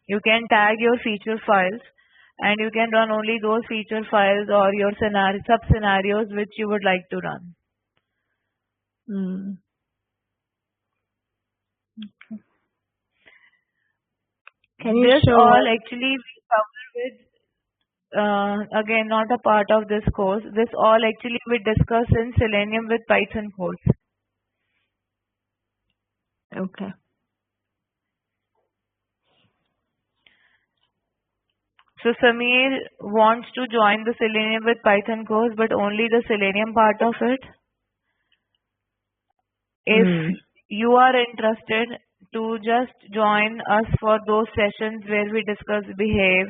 You can tag your feature files and you can run only those feature files or your sub-scenarios which you would like to run. Can you This show all us? actually we cover with, again, not a part of this course. This all actually we discuss in Selenium with Python course. Okay. So Samir wants to join the Selenium with Python course, but only the Selenium part of it. If you are interested to just join us for those sessions where we discuss behave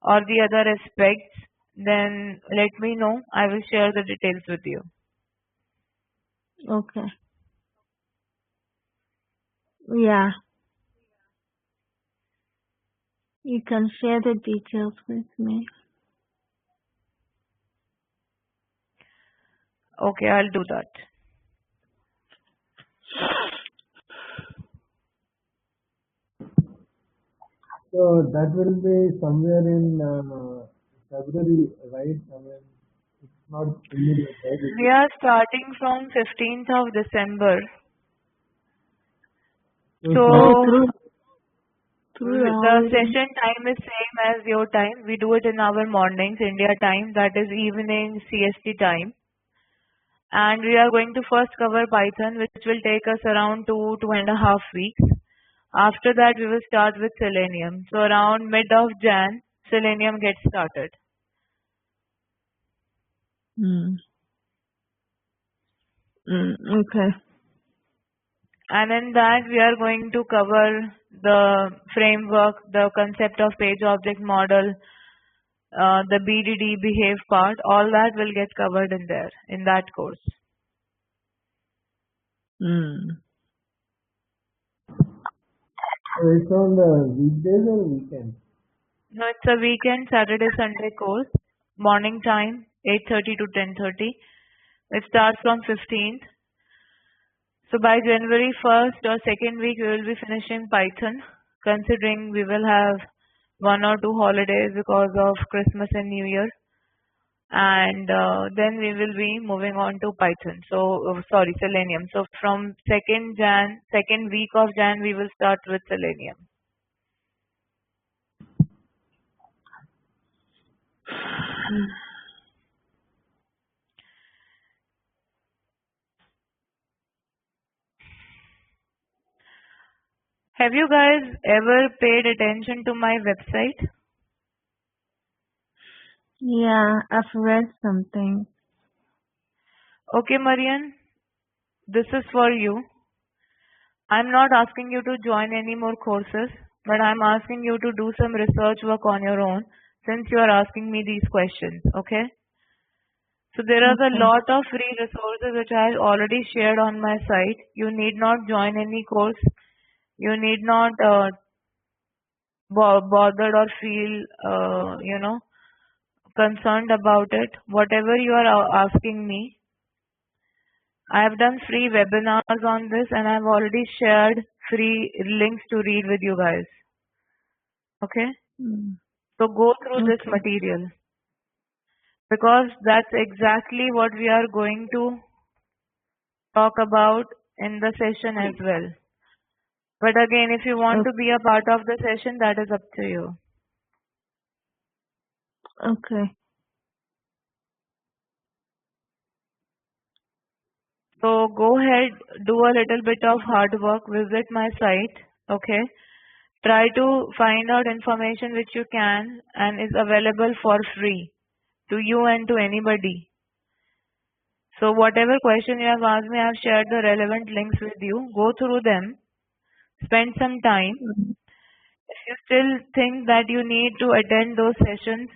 or the other aspects, then let me know. I will share the details with you. Okay. Yeah. You can share the details with me. Okay, I'll do that. So that will be somewhere in February, right? I mean, it's not immediate, right? We are starting from 15th of December. So the session time is same as your time. We do it in our mornings, India time, that is evening CST time. And we are going to first cover Python, which will take us around 2.5 weeks. After that, we will start with Selenium. So around mid of Jan, Selenium gets started. Okay. And in that, we are going to cover the framework, the concept of page object model, the BDD behave part. All that will get covered in there, in that course. So it's on the weekdays or weekends? No, it's a weekend, Saturday, Sunday course. Morning time, 8:30 to 10:30. It starts from 15th. So by January 1st or second week, we will be finishing Python, considering we will have 1 or 2 holidays because of Christmas and New Year. And then we will be moving on to Python. So, sorry, Selenium. So from second week of Jan, we will start with Selenium. Have you guys ever paid attention to my website? Yeah, I've read something. Okay, Marian, this is for you. I'm not asking you to join any more courses, but I'm asking you to do some research work on your own since you are asking me these questions, okay? So there are a lot of free resources which I have already shared on my site. You need not join any course. You need not bothered or feel, concerned about it. Whatever you are asking me, I have done free webinars on this and I've already shared free links to read with you guys. Okay? Mm. So go through this Okay. material because that's exactly what we are going to talk about in the session as well. But again, if you want to be a part of the session, that is up to you. Okay. So go ahead, do a little bit of hard work, visit my site, okay? Try to find out information which you can and is available for free to you and to anybody. So whatever question you have asked me, I have shared the relevant links with you. Go through them, spend some time. Mm. If you still think that you need to attend those sessions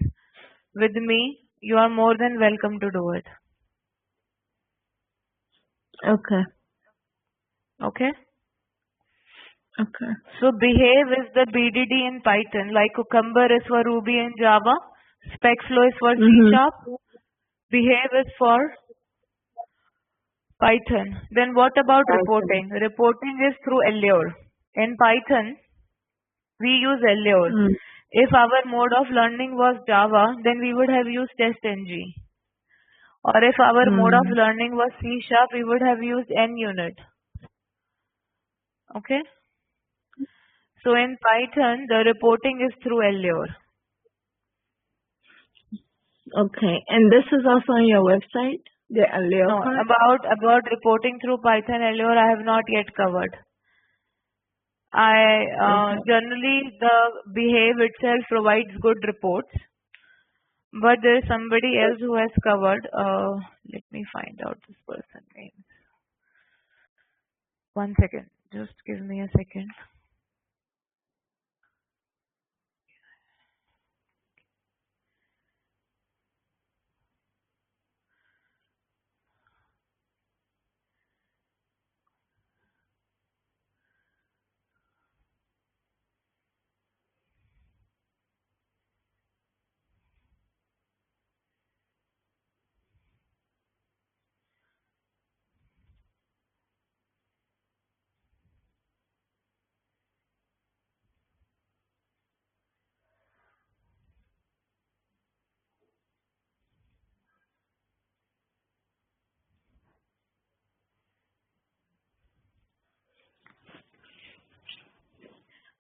with me, you are more than welcome to do it. Okay. Okay? Okay. So behave is the BDD in Python, like Cucumber is for Ruby and Java, SpecFlow is for C Mm-hmm. Sharp, behave is for Python. Then what about reporting? Reporting is through Allure. In Python, we use Allure. Mm. If our mode of learning was Java, then we would have used TestNG. Or if our mode of Mm. learning was C Sharp, we would have used NUnit. Okay? So in Python, the reporting is through Allure. Okay. And this is also on your website, the Allure No, part? about reporting through Python Allure, I have not yet covered. Okay. Generally the Behave itself provides good reports, but there is somebody else who has covered. Let me find out this person name. 1 second. Just give me a second.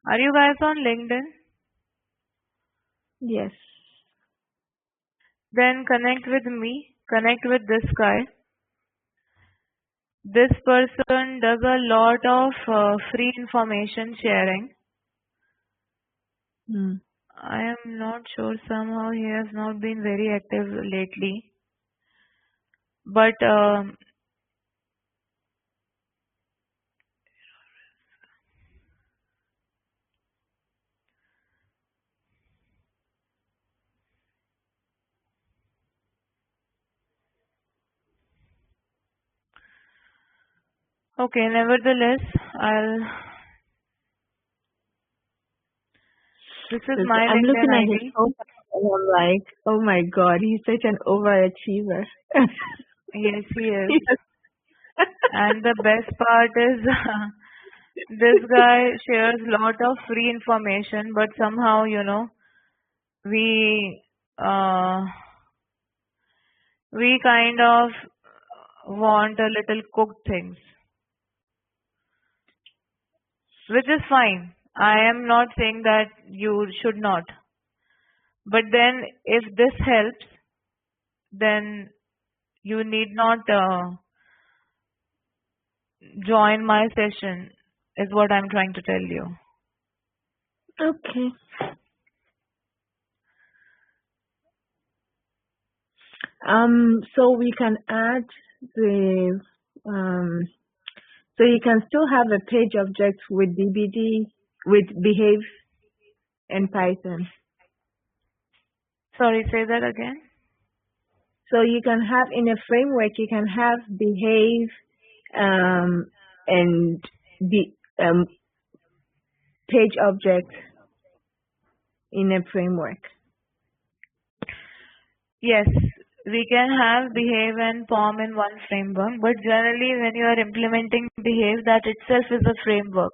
Are you guys on LinkedIn? Yes. Then connect with me. Connect with this guy. This person does a lot of free information sharing. Mm. I am not sure, somehow he has not been very active lately. But okay, nevertheless, this is Because my I'm LinkedIn looking at his ID. profile and I'm like, oh my God, he's such an overachiever. Yes, he is. And the best part is this guy shares lot of free information, but somehow, we uh, we kind of want a little cooked things, which is fine. I am not saying that you should not. But then if this helps, then you need not join my session, is what I'm trying to tell you. Okay. So we can add the so you can still have a page object with DBD with behave and Python. Sorry, say that again. So you can have in a framework you can have behave and the page object in a framework. Yes, we can have Behave and POM in one framework, but generally when you are implementing Behave, that itself is a framework.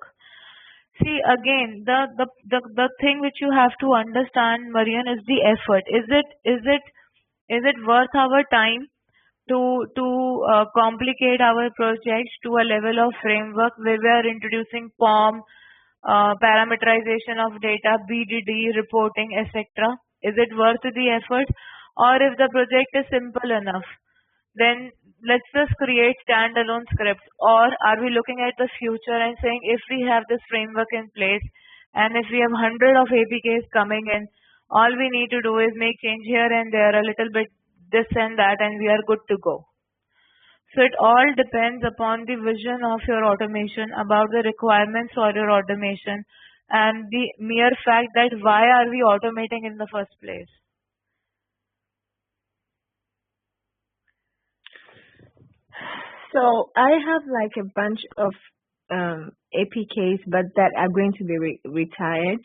See, again, the thing which you have to understand, Marian, is the effort. Is it worth our time to complicate our project to a level of framework where we are introducing POM, parameterization of data, BDD, reporting, etc.? Is it worth the effort? Or if the project is simple enough, then let's just create standalone scripts. Or are we looking at the future and saying if we have this framework in place and if we have 100 of APKs coming in, all we need to do is make change here and there, a little bit this and that, and we are good to go. So it all depends upon the vision of your automation, about the requirements for your automation, and the mere fact that why are we automating in the first place. So I have like a bunch of APKs, but that are going to be retired.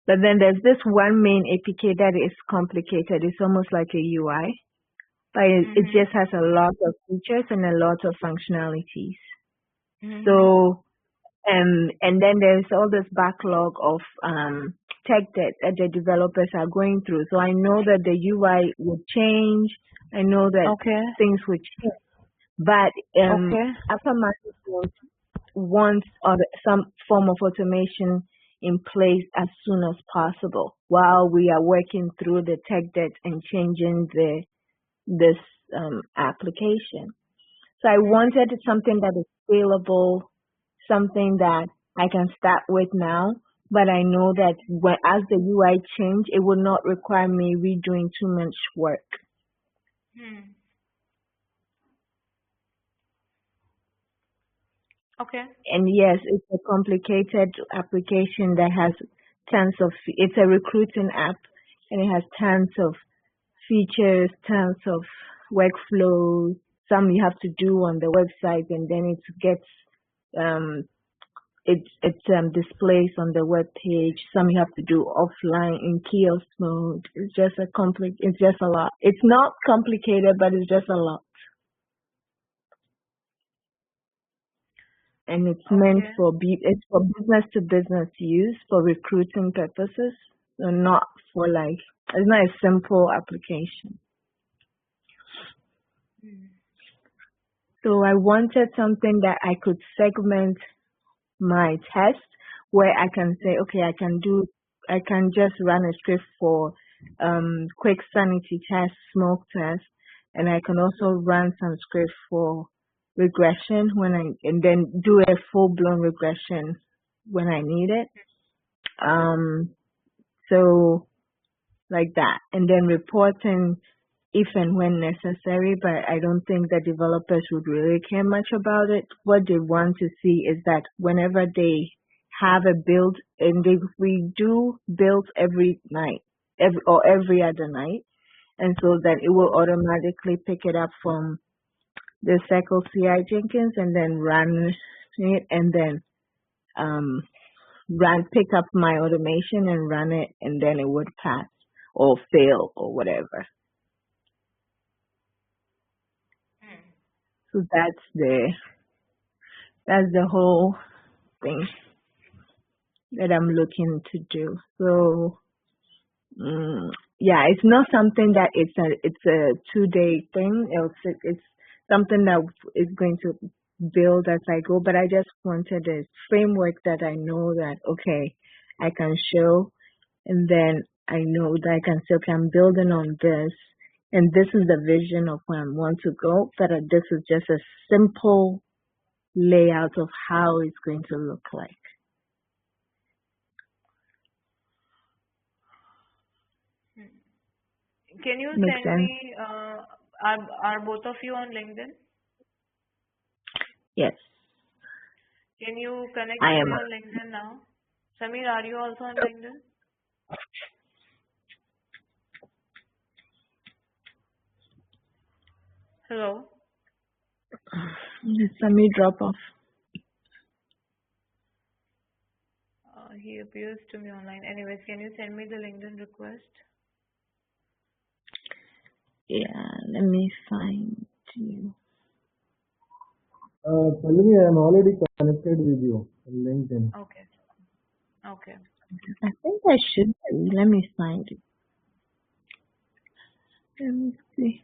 But then there's this one main APK that is complicated. It's almost like a UI, but it just has a lot of features and a lot of functionalities. So, and then there's all this backlog of tech that the developers are going through. So I know that the UI will change. I know that things will change. But upper management wants some form of automation in place as soon as possible while we are working through the tech debt and changing this application. So I wanted something that is scalable, something that I can start with now, but I know that as the UI change, it will not require me redoing too much work. Okay. And yes, it's a complicated application that has it's a recruiting app, and it has tons of features, tons of workflows. Some you have to do on the website, and then it gets displays on the web page. Some you have to do offline in kiosk mode. It's just a lot. It's not complicated, but it's just a lot. And it's meant for business to business use, for recruiting purposes, so not for it's not a simple application. So I wanted something that I could segment my test, where I can say, okay, I can just run a script for quick sanity test, smoke test, and I can also run some script for regression and then do a full-blown regression when I need it. So like that, and then reporting if and when necessary, but I don't think the developers would really care much about it. What they want to see is that whenever they have a build, and we do builds every night, every other night, and so that it will automatically pick it up from the Circle CI Jenkins and then run it, and then pick up my automation and run it, and then it would pass or fail or whatever. So that's the whole thing that I'm looking to do. So yeah, it's not something that it's a 2-day thing. It's something that is going to build as I go, but I just wanted a framework that I know that, okay, I can show, and then I know that I can say, okay, I'm building on this, and this is the vision of where I want to go, but this is just a simple layout of how it's going to look like. Can you send me, are both of you on LinkedIn? Yes. Can you connect with me on LinkedIn now? Samir, are you also on LinkedIn? Hello? Samir drop off. He appears to me online. Anyways, can you send me the LinkedIn request? Yeah, Let me find you. Pallavi, I am already connected with you on LinkedIn. Okay. Okay. I think I should be. Let me find you. Let me see.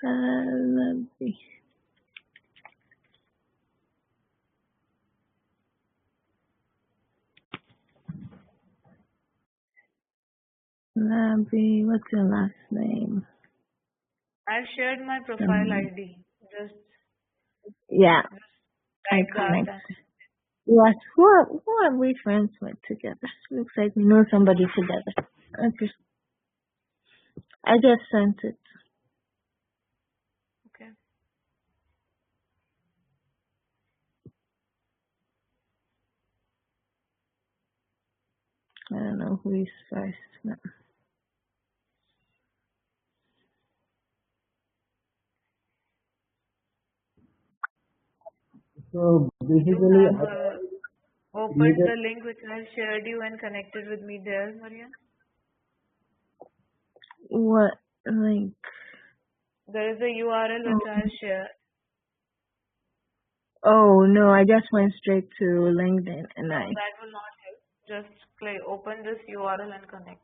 Pallavi. Pallavi, what's your last name? I've shared my profile ID. Just Yeah, I type that. connect. Yes, who are we friends with together? Looks like we know somebody together. Okay. I just sent it. Okay. I don't know who is first. No. So You basically, have I opened created. the link which I shared you and connected with me there, Marian. What link? There is a URL which I shared. Oh no, I just went straight to LinkedIn and No, I. that will not help. Just open this URL and connect.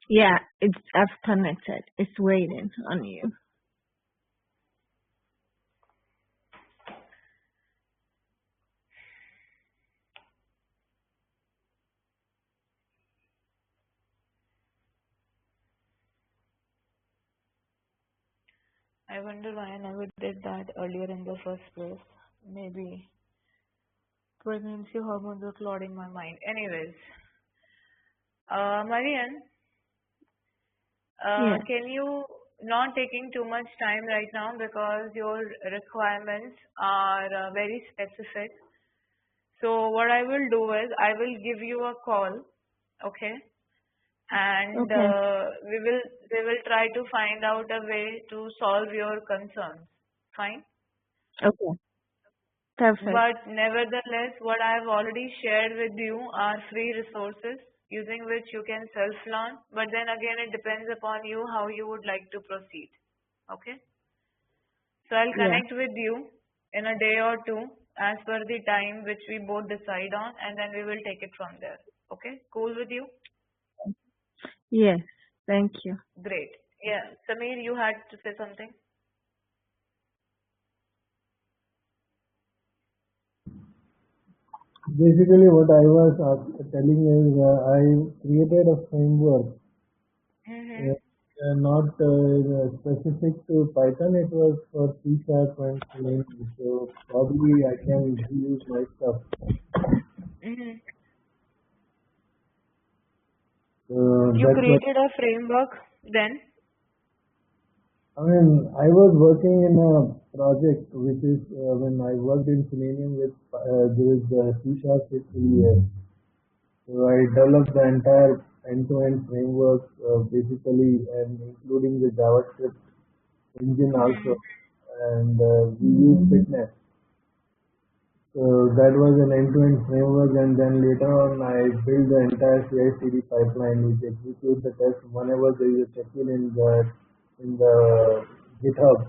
Yeah, I've connected. It's waiting on you. I wonder why I never did that earlier in the first place. Maybe pregnancy hormones were clouding my mind. Anyways, Marian, Yeah. can you not taking too much time right now because your requirements are very specific. So what I will do is I will give you a call, okay? And Okay. we will try to find out a way to solve your concerns. Fine? Okay. Perfect. But nevertheless, what I have already shared with you are free resources using which you can self-learn. But then again, it depends upon you how you would like to proceed. Okay? So I'll Yeah. connect with you in a day or two as per the time which we both decide on, and then we will take it from there. Okay? Cool with you? Yes. Thank you. Great. Yeah. Samir, you had to say something? Basically, what I was telling is I created a framework, Mm-hmm. not specific to Python. It was for C# and Selenium. So probably I can reuse my stuff. Mm-hmm. So You that's what. created a framework then? I mean, I was working in a project which is when I worked in Selenium with C# with 3 years. So I developed the entire end-to-end framework basically, and including the JavaScript engine also, and we use Fitness. So that was an end-to-end framework, and then later on I built the entire CI/CD pipeline which executes the test whenever there is a check-in in the GitHub.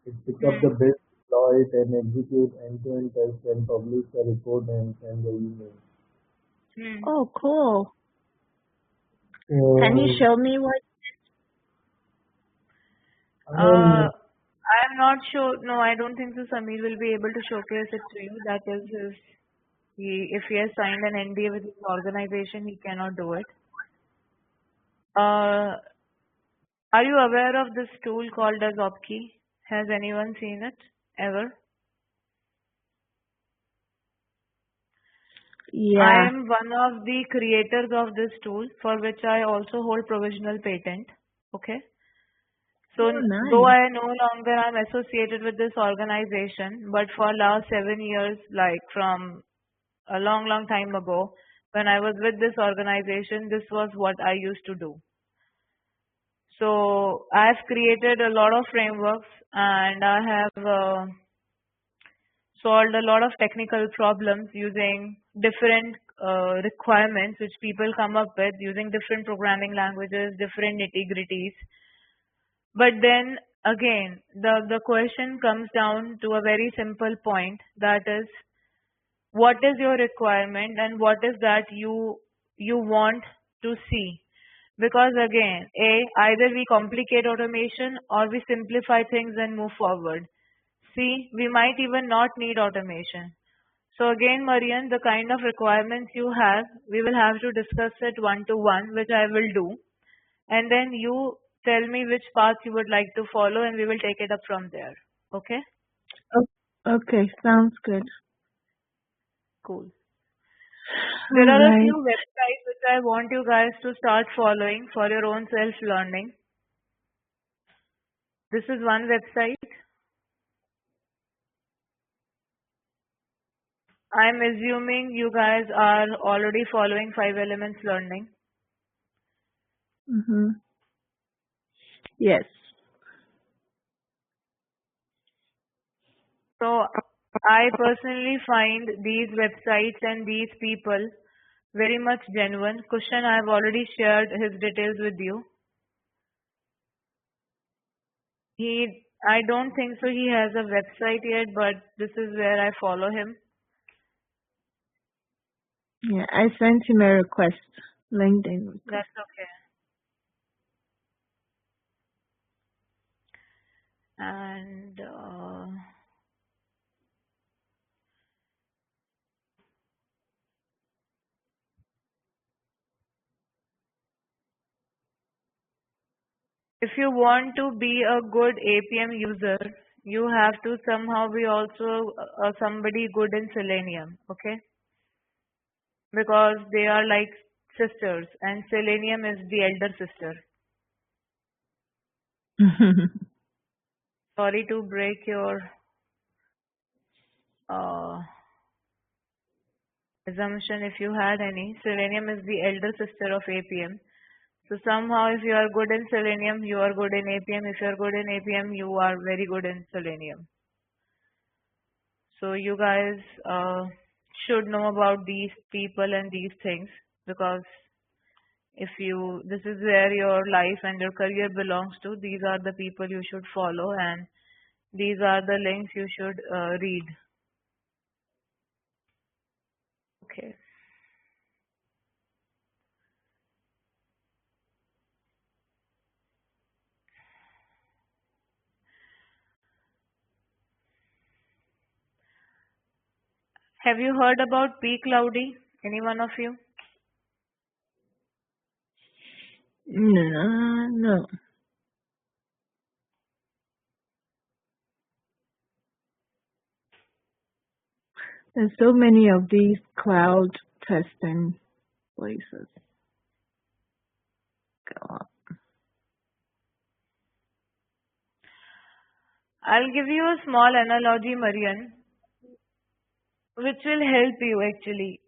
It picks up the build, deploy it, and execute end-to-end test and publish the report and send the email. Oh, cool. So Can you show me what? I mean, I am not sure. No, I don't think so. Samir will be able to showcase it to you. That is his. If he has signed an NDA with his organization, he cannot do it. Are you aware of this tool called as Opkey? Has anyone seen it ever? Yeah. I am one of the creators of this tool for which I also hold provisional patent. Okay. So Oh, though nice. I no longer am associated with this organization, but for last 7 years, like from a long, long time ago, when I was with this organization, this was what I used to do. So I've created a lot of frameworks and I have solved a lot of technical problems using different requirements which people come up with using different programming languages, different nitty-gritties. But then again, the question comes down to a very simple point, that is, what is your requirement and what is that you want to see? Because again, either we complicate automation or we simplify things and move forward. C, we might even not need automation. So again, Marian, the kind of requirements you have, we will have to discuss it one-to-one, which I will do. And then you tell me which path you would like to follow and we will take it up from there. Okay? Okay, sounds good. Cool. There are a Alright. few websites which I want you guys to start following for your own self-learning. This is one website. I'm assuming you guys are already following 5 Elements Learning. Mm-hmm. Yes. So I personally find these websites and these people very much genuine. Kushan, I have already shared his details with you. I don't think so he has a website yet, but this is where I follow him. Yeah, I sent him a request, LinkedIn request. That's okay. And if you want to be a good APM user, you have to somehow be also somebody good in Selenium, okay? Because they are like sisters and Selenium is the elder sister. Sorry to break your assumption if you had any. Selenium is the elder sister of APM. So somehow if you are good in Selenium, you are good in APM. If you are good in APM, you are very good in Selenium. So you guys should know about these people and these things, because this is where your life and your career belongs to. These are the people you should follow and these are the links you should read. Okay. Have you heard about pCloudy? Any one of you? No. There's so many of these cloud testing places. God. I'll give you a small analogy, Marian, which will help you actually.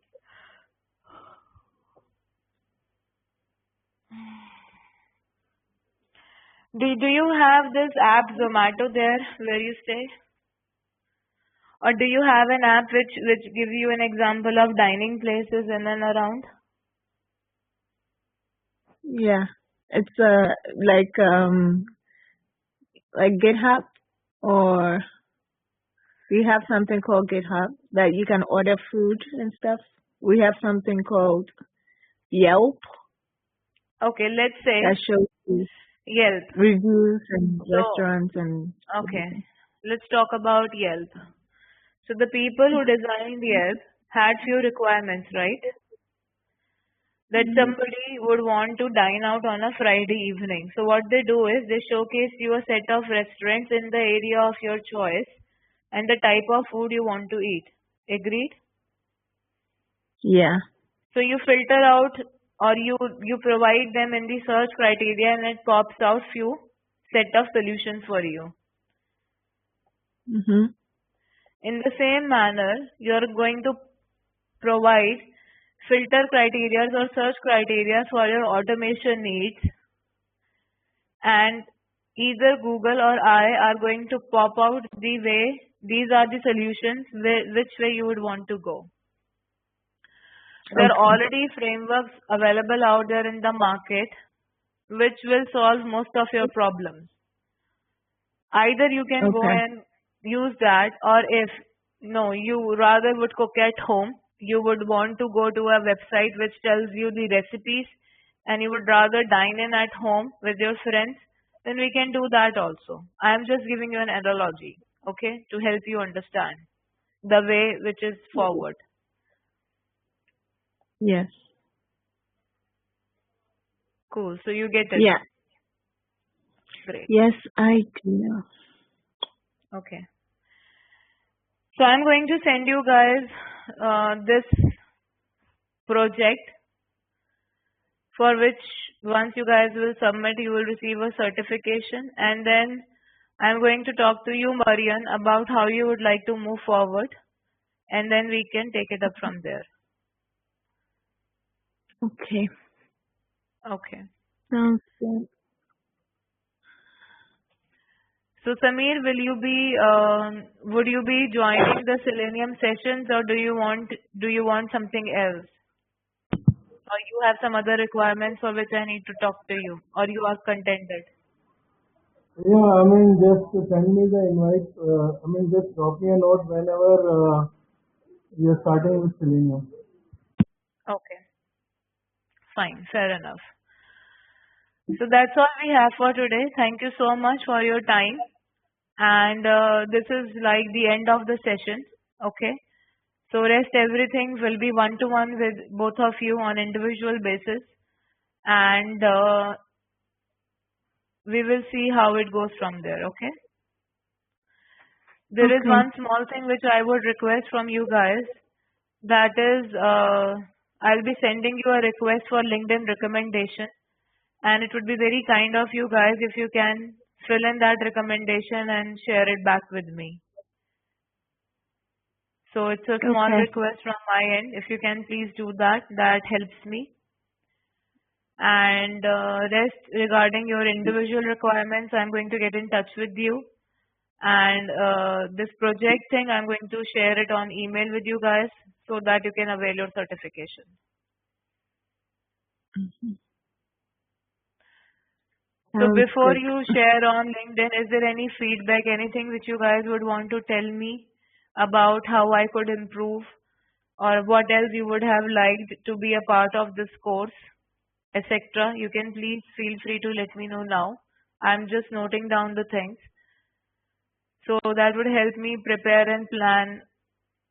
Do you have this app Zomato there where you stay? Or do you have an app which gives you an example of dining places in and around? Yeah, it's like GitHub, or we have something called GitHub that you can order food and stuff. We have something called Yelp Okay, let's say that shows you Yelp. reviews and So, restaurants and okay, everything. let's talk about Yelp. So the people who designed Yelp had few requirements, right? That somebody would want to dine out on a Friday evening. So what they do is they showcase you a set of restaurants in the area of your choice and the type of food you want to eat. Agreed? Yeah. So you filter out or you provide them in the search criteria and it pops out few set of solutions for you. Mhm. In the same manner, you are going to provide filter criteria or search criteria for your automation needs, and either Google or I are going to pop out the way these are the solutions which way you would want to go. There are already frameworks available out there in the market which will solve most of your problems. Either you can go and use that, or if no, you rather would cook at home, you would want to go to a website which tells you the recipes and you would rather dine in at home with your friends, then we can do that also. I am just giving you an analogy, okay, to help you understand the way which is forward. Yes. Cool. So you get it? Yeah. Great. Yes, I do. Okay. So I'm going to send you guys this project, for which once you guys will submit, you will receive a certification, and then I'm going to talk to you, Marian, about how you would like to move forward, and then we can take it up from there. Okay. Okay. Sounds good. So Samir, would you be joining the Selenium sessions, or do you want something else? Or you have some other requirements for which I need to talk to you, or you are contented? Yeah, I mean, just send me the invite. Just drop me a note whenever you're starting with Selenium. Okay. Fine. Fair enough. So that's all we have for today. Thank you so much for your time. And this is like the end of the session. Okay. So rest everything will be one-to-one with both of you on individual basis. And we will see how it goes from there. Okay. There is one small thing which I would request from you guys. That is, I'll be sending you a request for LinkedIn recommendation. And it would be very kind of you guys if you can fill in that recommendation and share it back with me. So it's a small request from my end. If you can please do that, that helps me. And rest regarding your individual requirements, I'm going to get in touch with you. And this project thing, I'm going to share it on email with you guys so that you can avail your certification. So before you share on LinkedIn, is there any feedback, anything which you guys would want to tell me about how I could improve, or what else you would have liked to be a part of this course, etc.? You can please feel free to let me know now. I'm just noting down the things. So that would help me prepare and plan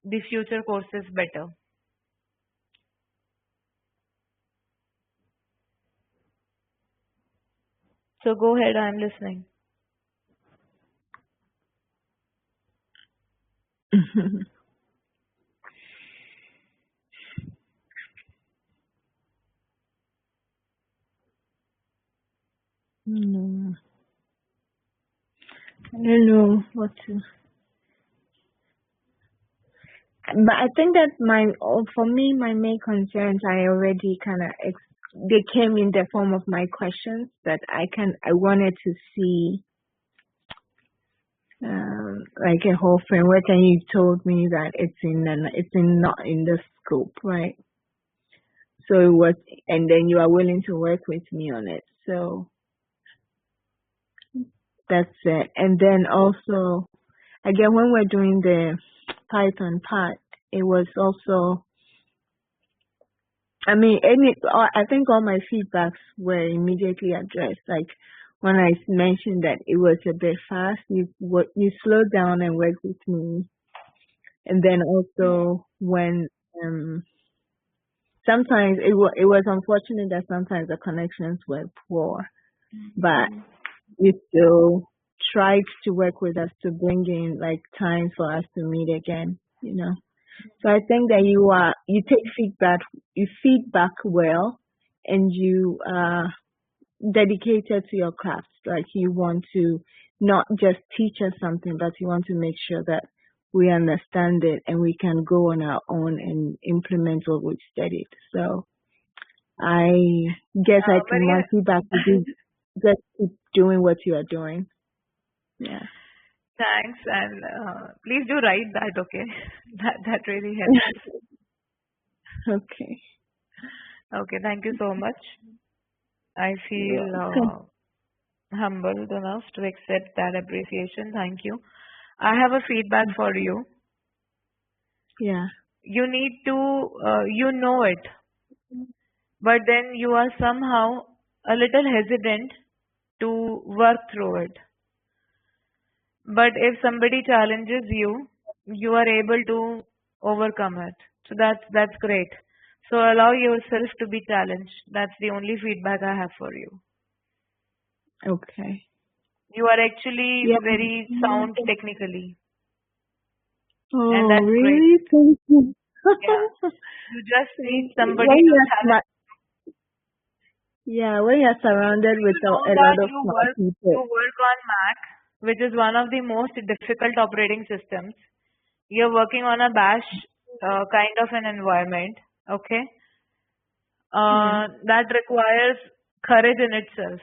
the future courses better. So go ahead, I'm listening. No. I don't know what to. But I think that for me, my main concerns, I already kind of, they came in the form of my questions that I wanted to see, like a whole framework, and you told me that it's not in the scope, right? So it was, and then you are willing to work with me on it. So that's it. And then also, again, when we're doing the Python part, it was also, I think all my feedbacks were immediately addressed. Like when I mentioned that it was a bit fast, you slowed down and worked with me. And then also when sometimes it was unfortunate that sometimes the connections were poor, but you still tried to work with us to bring in like time for us to meet again, you know. So I think that you take feedback, you feedback well, and you are dedicated to your craft. Like you want to not just teach us something, but you want to make sure that we understand it and we can go on our own and implement what we studied. So I guess I can Maria, feedback with you. Just keep doing what you are doing. Yeah. thanks, and please do write that, okay? That really helps. Okay. Okay, thank you so much. I You're feel welcome. humbled enough to accept that appreciation. Thank you. I have a feedback for you. Yeah. You need to, you know it, but then you are somehow a little hesitant to work through it. But if somebody challenges you, you are able to overcome it. So that's great. So allow yourself to be challenged. That's the only feedback I have for you. Okay. You are actually Yeah. very sound technically, and Oh, that's great. really? Thank you. Yeah. You just need Thank you. somebody to challenge. When you're surrounded with You know a that lot of smart you people. work on Mac, which is one of the most difficult operating systems. You're working on a bash kind of an environment, okay? Yeah. That requires courage in itself.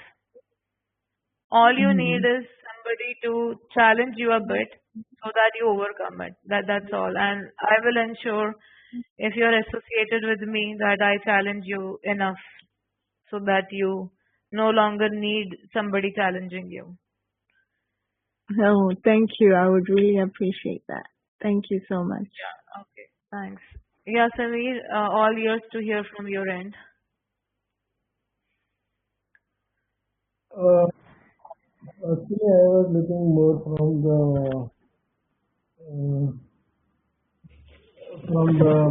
All you need Mm-hmm. is somebody to challenge you a bit so that you overcome it. That's all. And I will ensure if you're associated with me that I challenge you enough so that you no longer need somebody challenging you. No, thank you. I would really appreciate that. Thank you so much. Yeah. Okay. Thanks. Yeah, Samir, all yours to hear from your end. Uh, Actually, I was looking more from the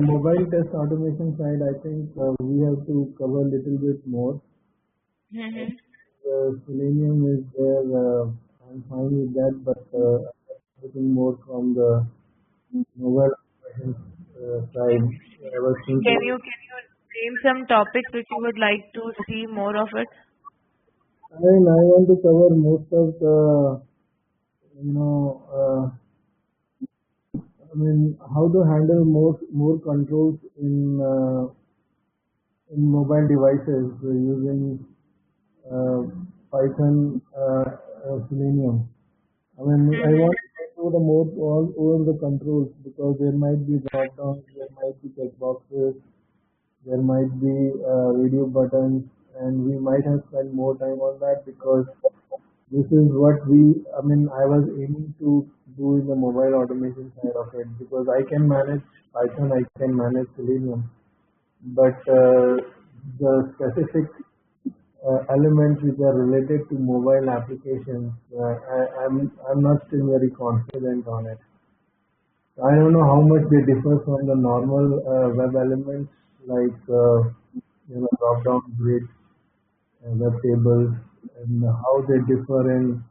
mobile test automation side. I think we have to cover a little bit more. Mm-hmm. Selenium is there. I'm fine with that, but I'm looking more from the mobile application side. I was Can thinking. you name some topics which you would like to see more of it? I mean, I want to cover most of the, you know, I mean, how to handle more controls in mobile devices using uh, Python Selenium. I mean, I Mm-hmm. want to get to the more all over the controls because there might be drop downs, there might be checkboxes, there might be radio buttons, and we might have spent more time on that because this is what I mean, I was aiming to do in the mobile automation side of it because I can manage Python, I can manage Selenium, but the specific elements which are related to mobile applications, I'm not still very confident on it. I don't know how much they differ from the normal web elements like drop-down grids, web tables, and how they differ in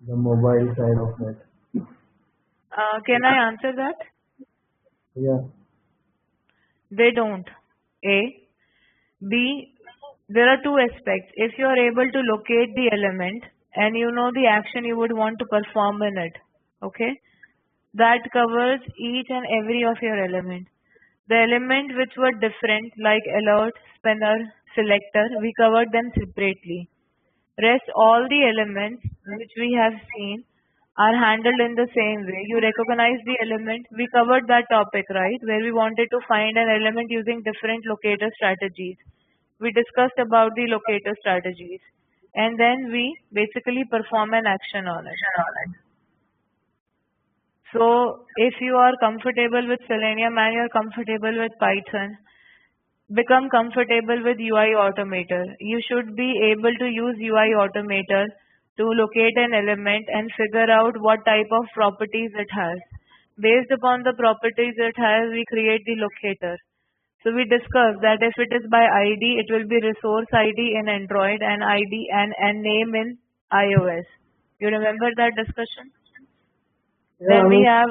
the mobile side of it. Can I answer that? Yeah. They don't. A. B. There are two aspects. If you are able to locate the element and you know the action you would want to perform in it, okay, that covers each and every of your element. The element which were different like alert, spinner, selector, we covered them separately. Rest all the elements which we have seen are handled in the same way. You recognize the element. We covered that topic, right? Where we wanted to find an element using different locator strategies. We discussed about the locator strategies. And then we basically perform an action on it. So if you are comfortable with Selenium and you're comfortable with Python, become comfortable with UI Automator. You should be able to use UI Automator to locate an element and figure out what type of properties it has. Based upon the properties it has, we create the locator. So we discussed that if it is by ID, it will be resource ID in Android and ID and name in iOS. You remember that discussion? Yeah, I Then we mean, have.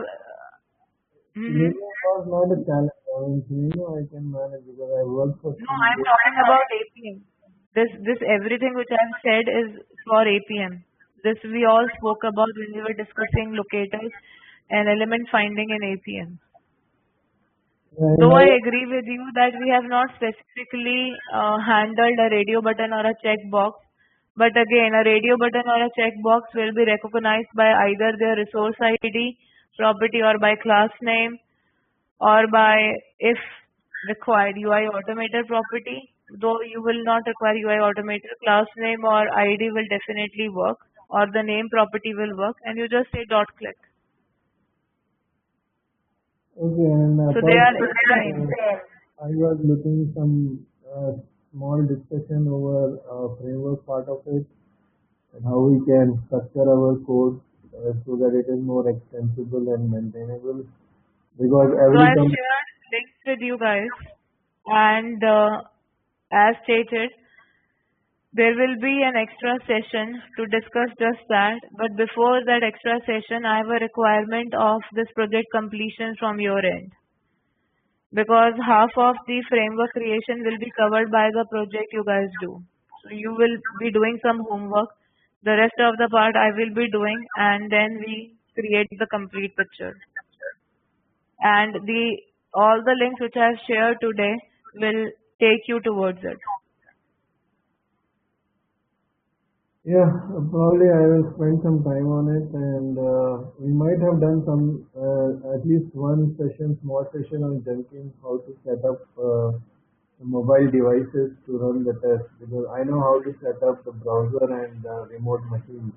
Selenium Mhm. was not a challenge. I mean, Selenium I can manage because I worked for No, 3 I'm years. talking about APM. This everything which I've said is for APM. This we all spoke about when we were discussing locators. and element finding in APM. And Though I agree with you that we have not specifically handled a radio button or a checkbox, but again, a radio button or a checkbox will be recognized by either their resource ID, property, or by class name, or by, if required, UI automator property. Though you will not require UI automator, class name or ID will definitely work, or the name property will work, and you just say dot click. okay, and So they apart are from I was looking some small discussion over framework part of it and how we can structure our code so that it is more extensible and maintainable. Because So every I've company, shared links with you guys, and as stated, there will be an extra session to discuss just that. But before that extra session, I have a requirement of this project completion from your end, because half of the framework creation will be covered by the project you guys do. So you will be doing some homework. The rest of the part I will be doing, and then we create the complete picture. And all the links which I have shared today will take you towards it. yeah, probably I will spend some time on it, and we might have done some at least one session, small session on Jenkins, how to set up the mobile devices to run the test. Because I know how to set up the browser and remote machines,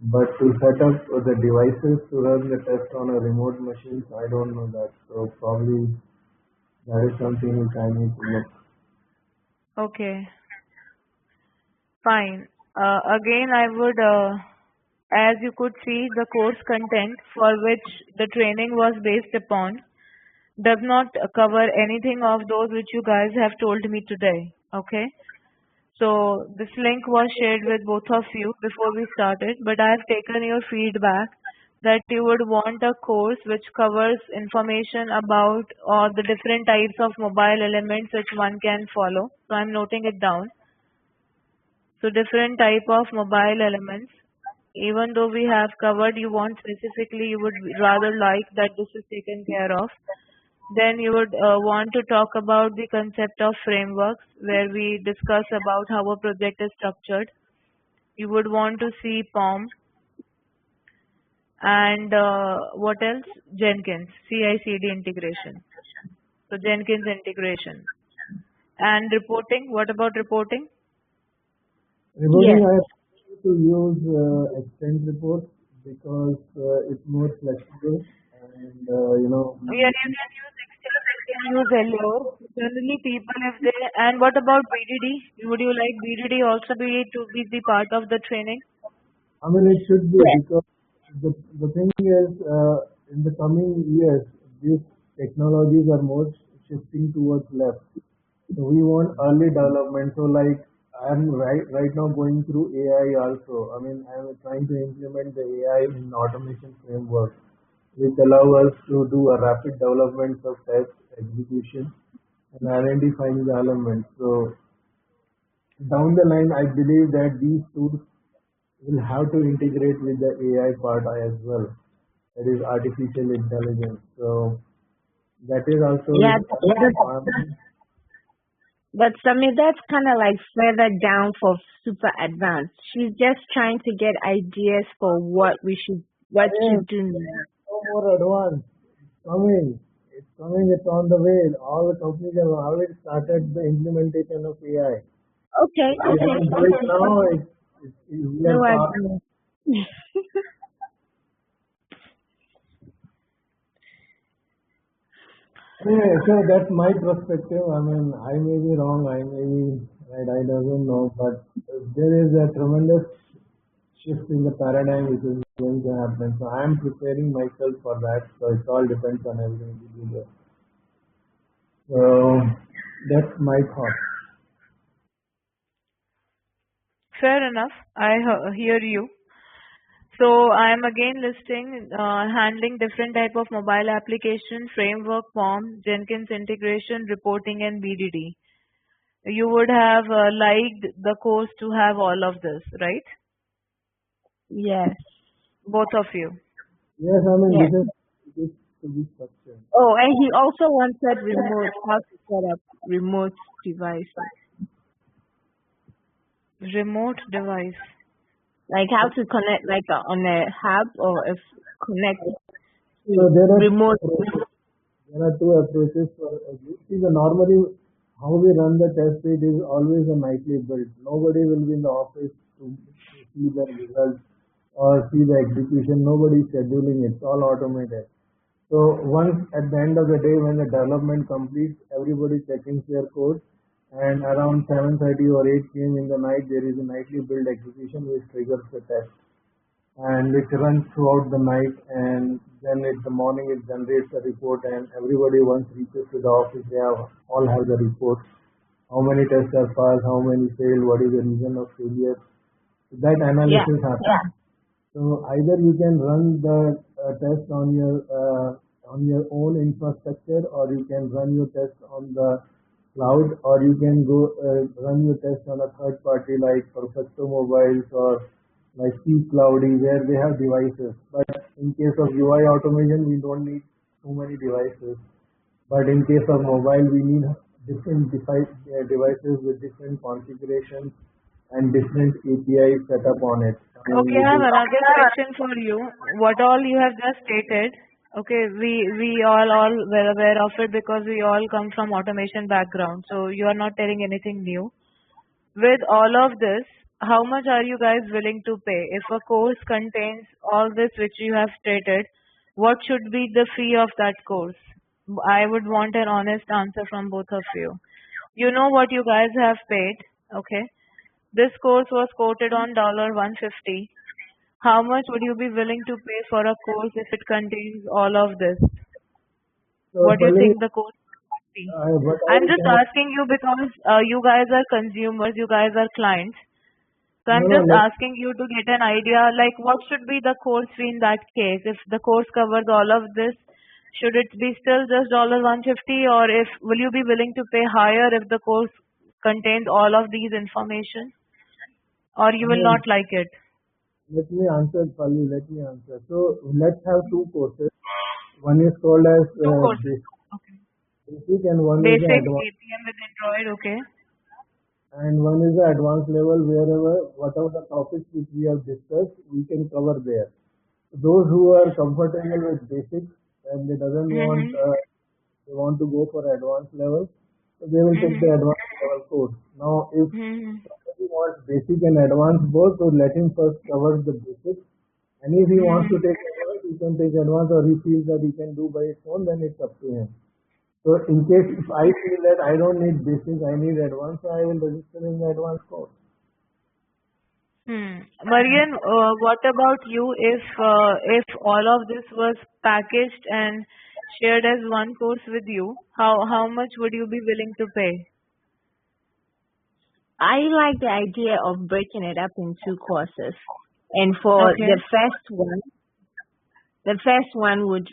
but to set up the devices to run the test on a remote machine, I don't know that. So probably that is something which I need to look. Okay, fine. Again, I would, as you could see, the course content for which the training was based upon does not cover anything of those which you guys have told me today. Okay. So this link was shared with both of you before we started, but I have taken your feedback that you would want a course which covers information about all the different types of mobile elements which one can follow. So I'm noting it down. So different type of mobile elements. Even though we have covered, you want specifically, you would rather like that this is taken care of. Then you would want to talk about the concept of frameworks, where we discuss about how a project is structured. You would want to see POM, and what else? Jenkins, CI/CD integration. So Jenkins integration. And reporting, what about reporting? Reporting, Yes. I have to use Extend reports because it's more flexible and Yeah, you can use Excel, you can use Allure. Generally, people, if they, and what about BDD? Would you like BDD also to be the part of the training? I mean it should be Yes. because the thing is in the coming years these technologies are more shifting towards left. So we want early development. So like I'm right now going through AI also. I mean I'm trying to implement the AI in automation framework, which allow us to do a rapid development of test execution and identifying the elements. So down the line, I believe that these tools will have to integrate with the AI part as well. That is artificial intelligence. So that is also Yeah, a but, requirement. but Samir, that's kind of like further down for super advanced. She's just trying to get ideas for what Again, should do now. no more advanced. It's coming. It's coming. It's on the way. All the companies have already started the implementation of AI. Okay, We okay, have to do it okay. now. We No, are I fast. don't. Yeah, so that's my perspective. I mean, I may be wrong, I may be right, I doesn't know, but there is a tremendous shift in the paradigm which is going to happen. So I am preparing myself for that. So it all depends on everything. So that's my thought. Fair enough. I hear you. So I am again listing handling different type of mobile application, framework, POM, Jenkins integration, reporting, and BDD. You would have liked the course to have all of this, right? Yes. Both of you. Yes, I mean, Yeah. this is to be structured. Oh, and he also wanted remote, how to set up remote devices, Remote device. like how to connect, like on a hub or if connect So to remote. there are two approaches for every. See, normally how we run the test it is always a nightly build. Nobody will be in the office to see the results or see the execution. Nobody is scheduling it. It's all automated. So once at the end of the day, when the development completes, everybody checking their code, and around 7:30 or 8 p.m. in the night, there is a nightly build execution which triggers the test, and which runs throughout the night, and then in the morning it generates a report, and everybody once reaches to the office, they all have the reports. How many tests are passed, how many failed, what is the reason of failure. That Yeah. analysis happens. So either you can run the test on your own infrastructure, or you can run your test on the cloud, or you can go run your test on a third party like Perfecto Mobiles or like C Cloudy, where they have devices. But in case of UI automation, we don't need too many devices. But in case of mobile, we need different devices with different configurations and different APIs set up on it. I mean, Okay, I which have is another question for you. What all you have just stated, okay, we all were aware of it because we all come from automation background. So you are not telling anything new. With all of this, how much are you guys willing to pay? If a course contains all this which you have stated, what should be the fee of that course? I would want an honest answer from both of you. You know what you guys have paid, okay? This course was quoted on $150. How much would you be willing to pay for a course if it contains all of this? so What do you Palani, think the course would be? what I'm I just can asking you because you guys are consumers, you guys are clients. So no I'm no just let asking you to get an idea, like what should be the course fee in that case? If the course covers all of this, should it be still just $150, or if will you be willing to pay higher if the course contains all of these information, or you I will mean not like it? let me answer, Pali. Let me answer. So let's have two courses. One is called as Two courses. Okay. basic, and one is the Basic advanced. APM with Android, okay. And one is the advanced level, wherever whatever the topics which we have discussed, we can cover there. Those who are comfortable with basics and they doesn't want Mm-hmm. they want to go for advanced level, so they will take the Mm-hmm. advanced level course. Now, if Mm-hmm. somebody wants basic and advanced both, so let him first cover the basics. And if he wants to Mm-hmm. take advanced, he can take advanced, or he feels that he can do by his own, then it's up to him. So in case if I feel that I don't need basic, I need advanced, so I will register in the advanced course. Marian, what about you if all of this was packaged and shared as one course with you, how much would you be willing to pay? I like the idea of breaking it up in two courses. And for Okay. the first one would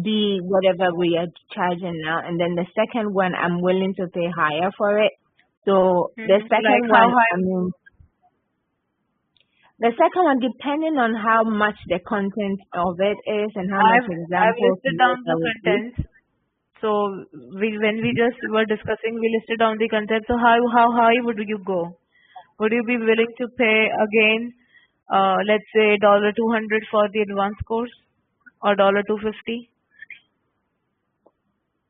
be whatever we are charging now, and then the second one I'm willing to pay higher for it. So the Like second how one, high? I mean, the second one, depending on how much the content of it is and how much I've examples listed notes down I the would do. contents. So when we just were discussing, we listed down the content. So how high would you go? Would you be willing to pay again, let's say $200 for the advanced course or $250?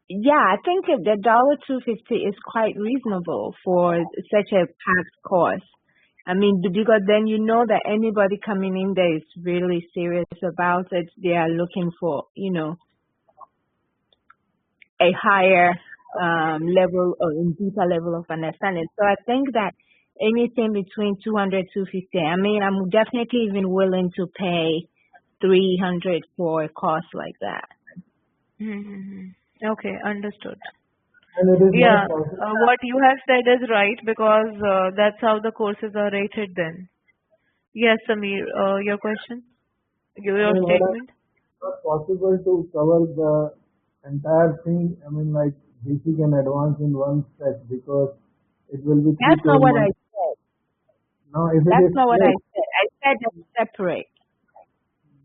Yeah, I think the $250 is quite reasonable for such a packed course. I mean, because then you know that anybody coming in there is really serious about it. They are looking for, a higher level or in deeper level of understanding. So I think that anything between 200, 250. I mean, I'm definitely even willing to pay 300 for a course like that. Okay, understood. And it is Yeah, not possible. what you have said is right because that's how the courses are rated then. Yes, Samir, your question? I Your mean, statement? not possible to cover the entire thing. I mean, like basic and advanced in one stretch, because it will be three, That's not 4 what I months. said. Now, if it That's is not what I split, said. I said they're separate.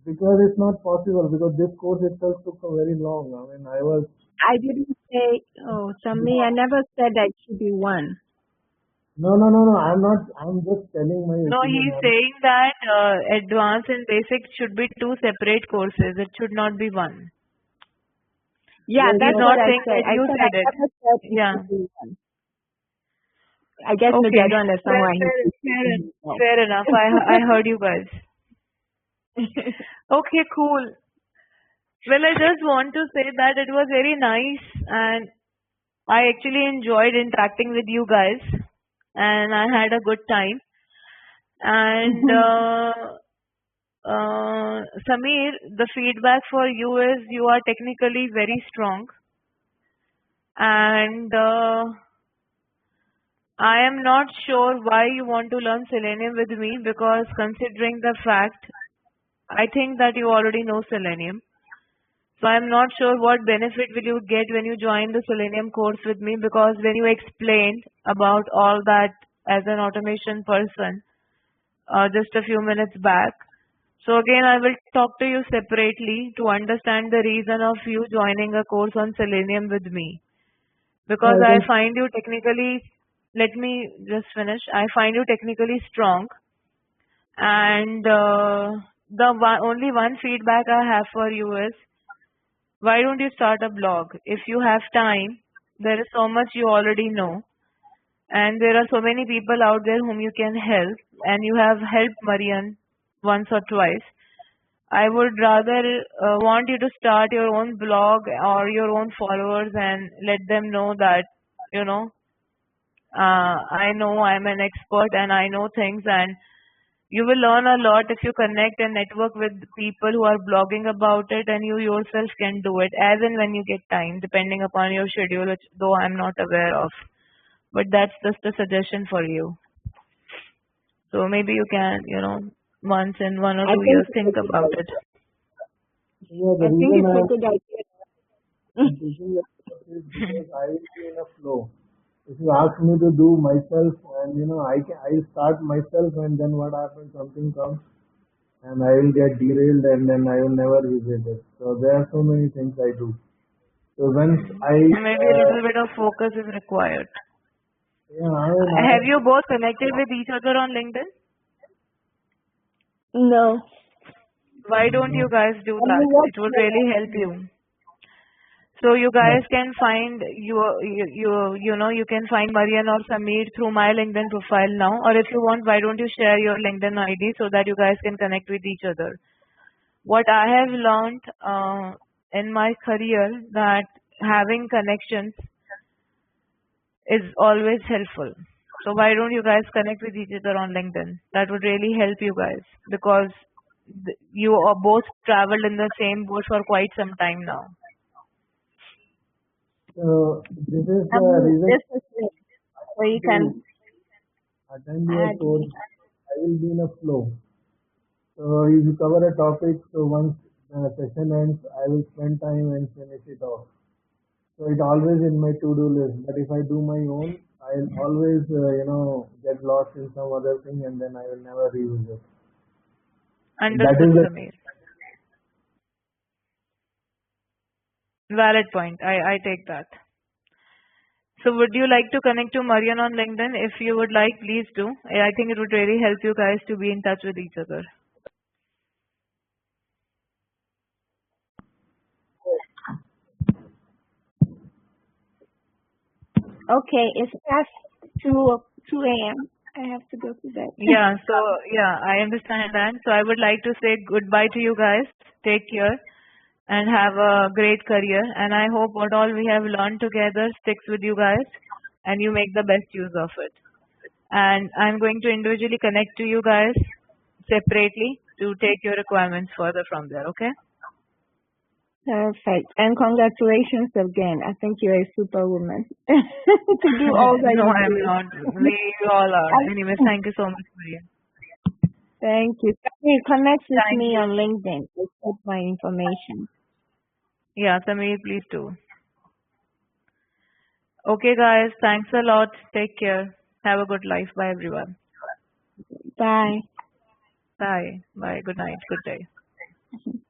Because it's not possible, because this course itself took a very long. I mean, I was I didn't say, oh, Sami, I never said that it should be one. no. I'm not. I'm just telling my No, opinion. he's saying that advanced and basic should be two separate courses. It should not be one. Yeah, Yes, He's that's yes. what not I saying said. that I you said I said it. never said it Yeah. should be one. I guess maybe Okay. I don't understand why he's saying no. Fair enough. I heard you guys. Okay, cool. Well, I just want to say that it was very nice and I actually enjoyed interacting with you guys and I had a good time. And Samir, the feedback for you is you are technically very strong and I am not sure why you want to learn Selenium with me because considering the fact, I think that you already know Selenium. So I'm not sure what benefit will you get when you join the Selenium course with me because when you explained about all that as an automation person just a few minutes back. So again, I will talk to you separately to understand the reason of you joining a course on Selenium with me. Because I I can. find you technically, let me just finish. I find you technically strong and only one feedback I have for you is why don't you start a blog? If you have time, there is so much you already know, and there are so many people out there whom you can help, and you have helped Marian once or twice. I would rather want you to start your own blog or your own followers and let them know that, you know, I know I'm an expert and I know things and you will learn a lot if you connect and network with people who are blogging about it and you yourself can do it as and when you get time, depending upon your schedule, which though I'm not aware of. But that's just a suggestion for you. So maybe you can, once in 1 or 2 years, think about it. Yeah, the I think reason it's a I'm good idea. taking the course is because I will be in a flow. If you ask me to do myself, and I start myself, and then what happens? Something comes, and I will get derailed, and then I will never visit it. So there are so many things I do. So once I, Maybe a little bit of focus is required. yeah, I mean, I, Have you both connected with each other on LinkedIn? No. Why don't you guys do I that? mean, what? It would really help you. So you guys can find you can find Marian or Samir through my LinkedIn profile now. Or if you want, why don't you share your LinkedIn ID so that you guys can connect with each other? What I have learned in my career that having connections is always helpful. So why don't you guys connect with each other on LinkedIn? That would really help you guys because you are both traveled in the same boat for quite some time now. so this is I the mean, reason this is it. So you to can attend your add course. me. I will be in a flow. So if you cover a topic, so once the session ends, I will spend time and finish it off. So it always in my to-do list. But if I do my own, I'll always, get lost in some other thing, and then I will never revisit. That Understood, is the Samir. Valid point. I take that. So would you like to connect to Marian on LinkedIn? If you would like, please do. I think it would really help you guys to be in touch with each other. Okay, it's past 2 a.m. I have to go to bed. Yeah, so yeah, I understand that. So I would like to say goodbye to you guys. Take care and have a great career. And I hope what all we have learned together sticks with you guys and you make the best use of it. And I'm going to individually connect to you guys separately to take your requirements further from there, okay? Perfect. And congratulations again. I think you're a superwoman to do all that No, you I'm do. not. We all are. Anyways, thank you so much, Maria. Thank you. Samir, connect with Thank me you. on LinkedIn. Just put my information. Yeah, Samir, please do. Okay, guys. Thanks a lot. Take care. Have a good life. Bye, everyone. Bye. Bye. Bye. Good night. Good day. I think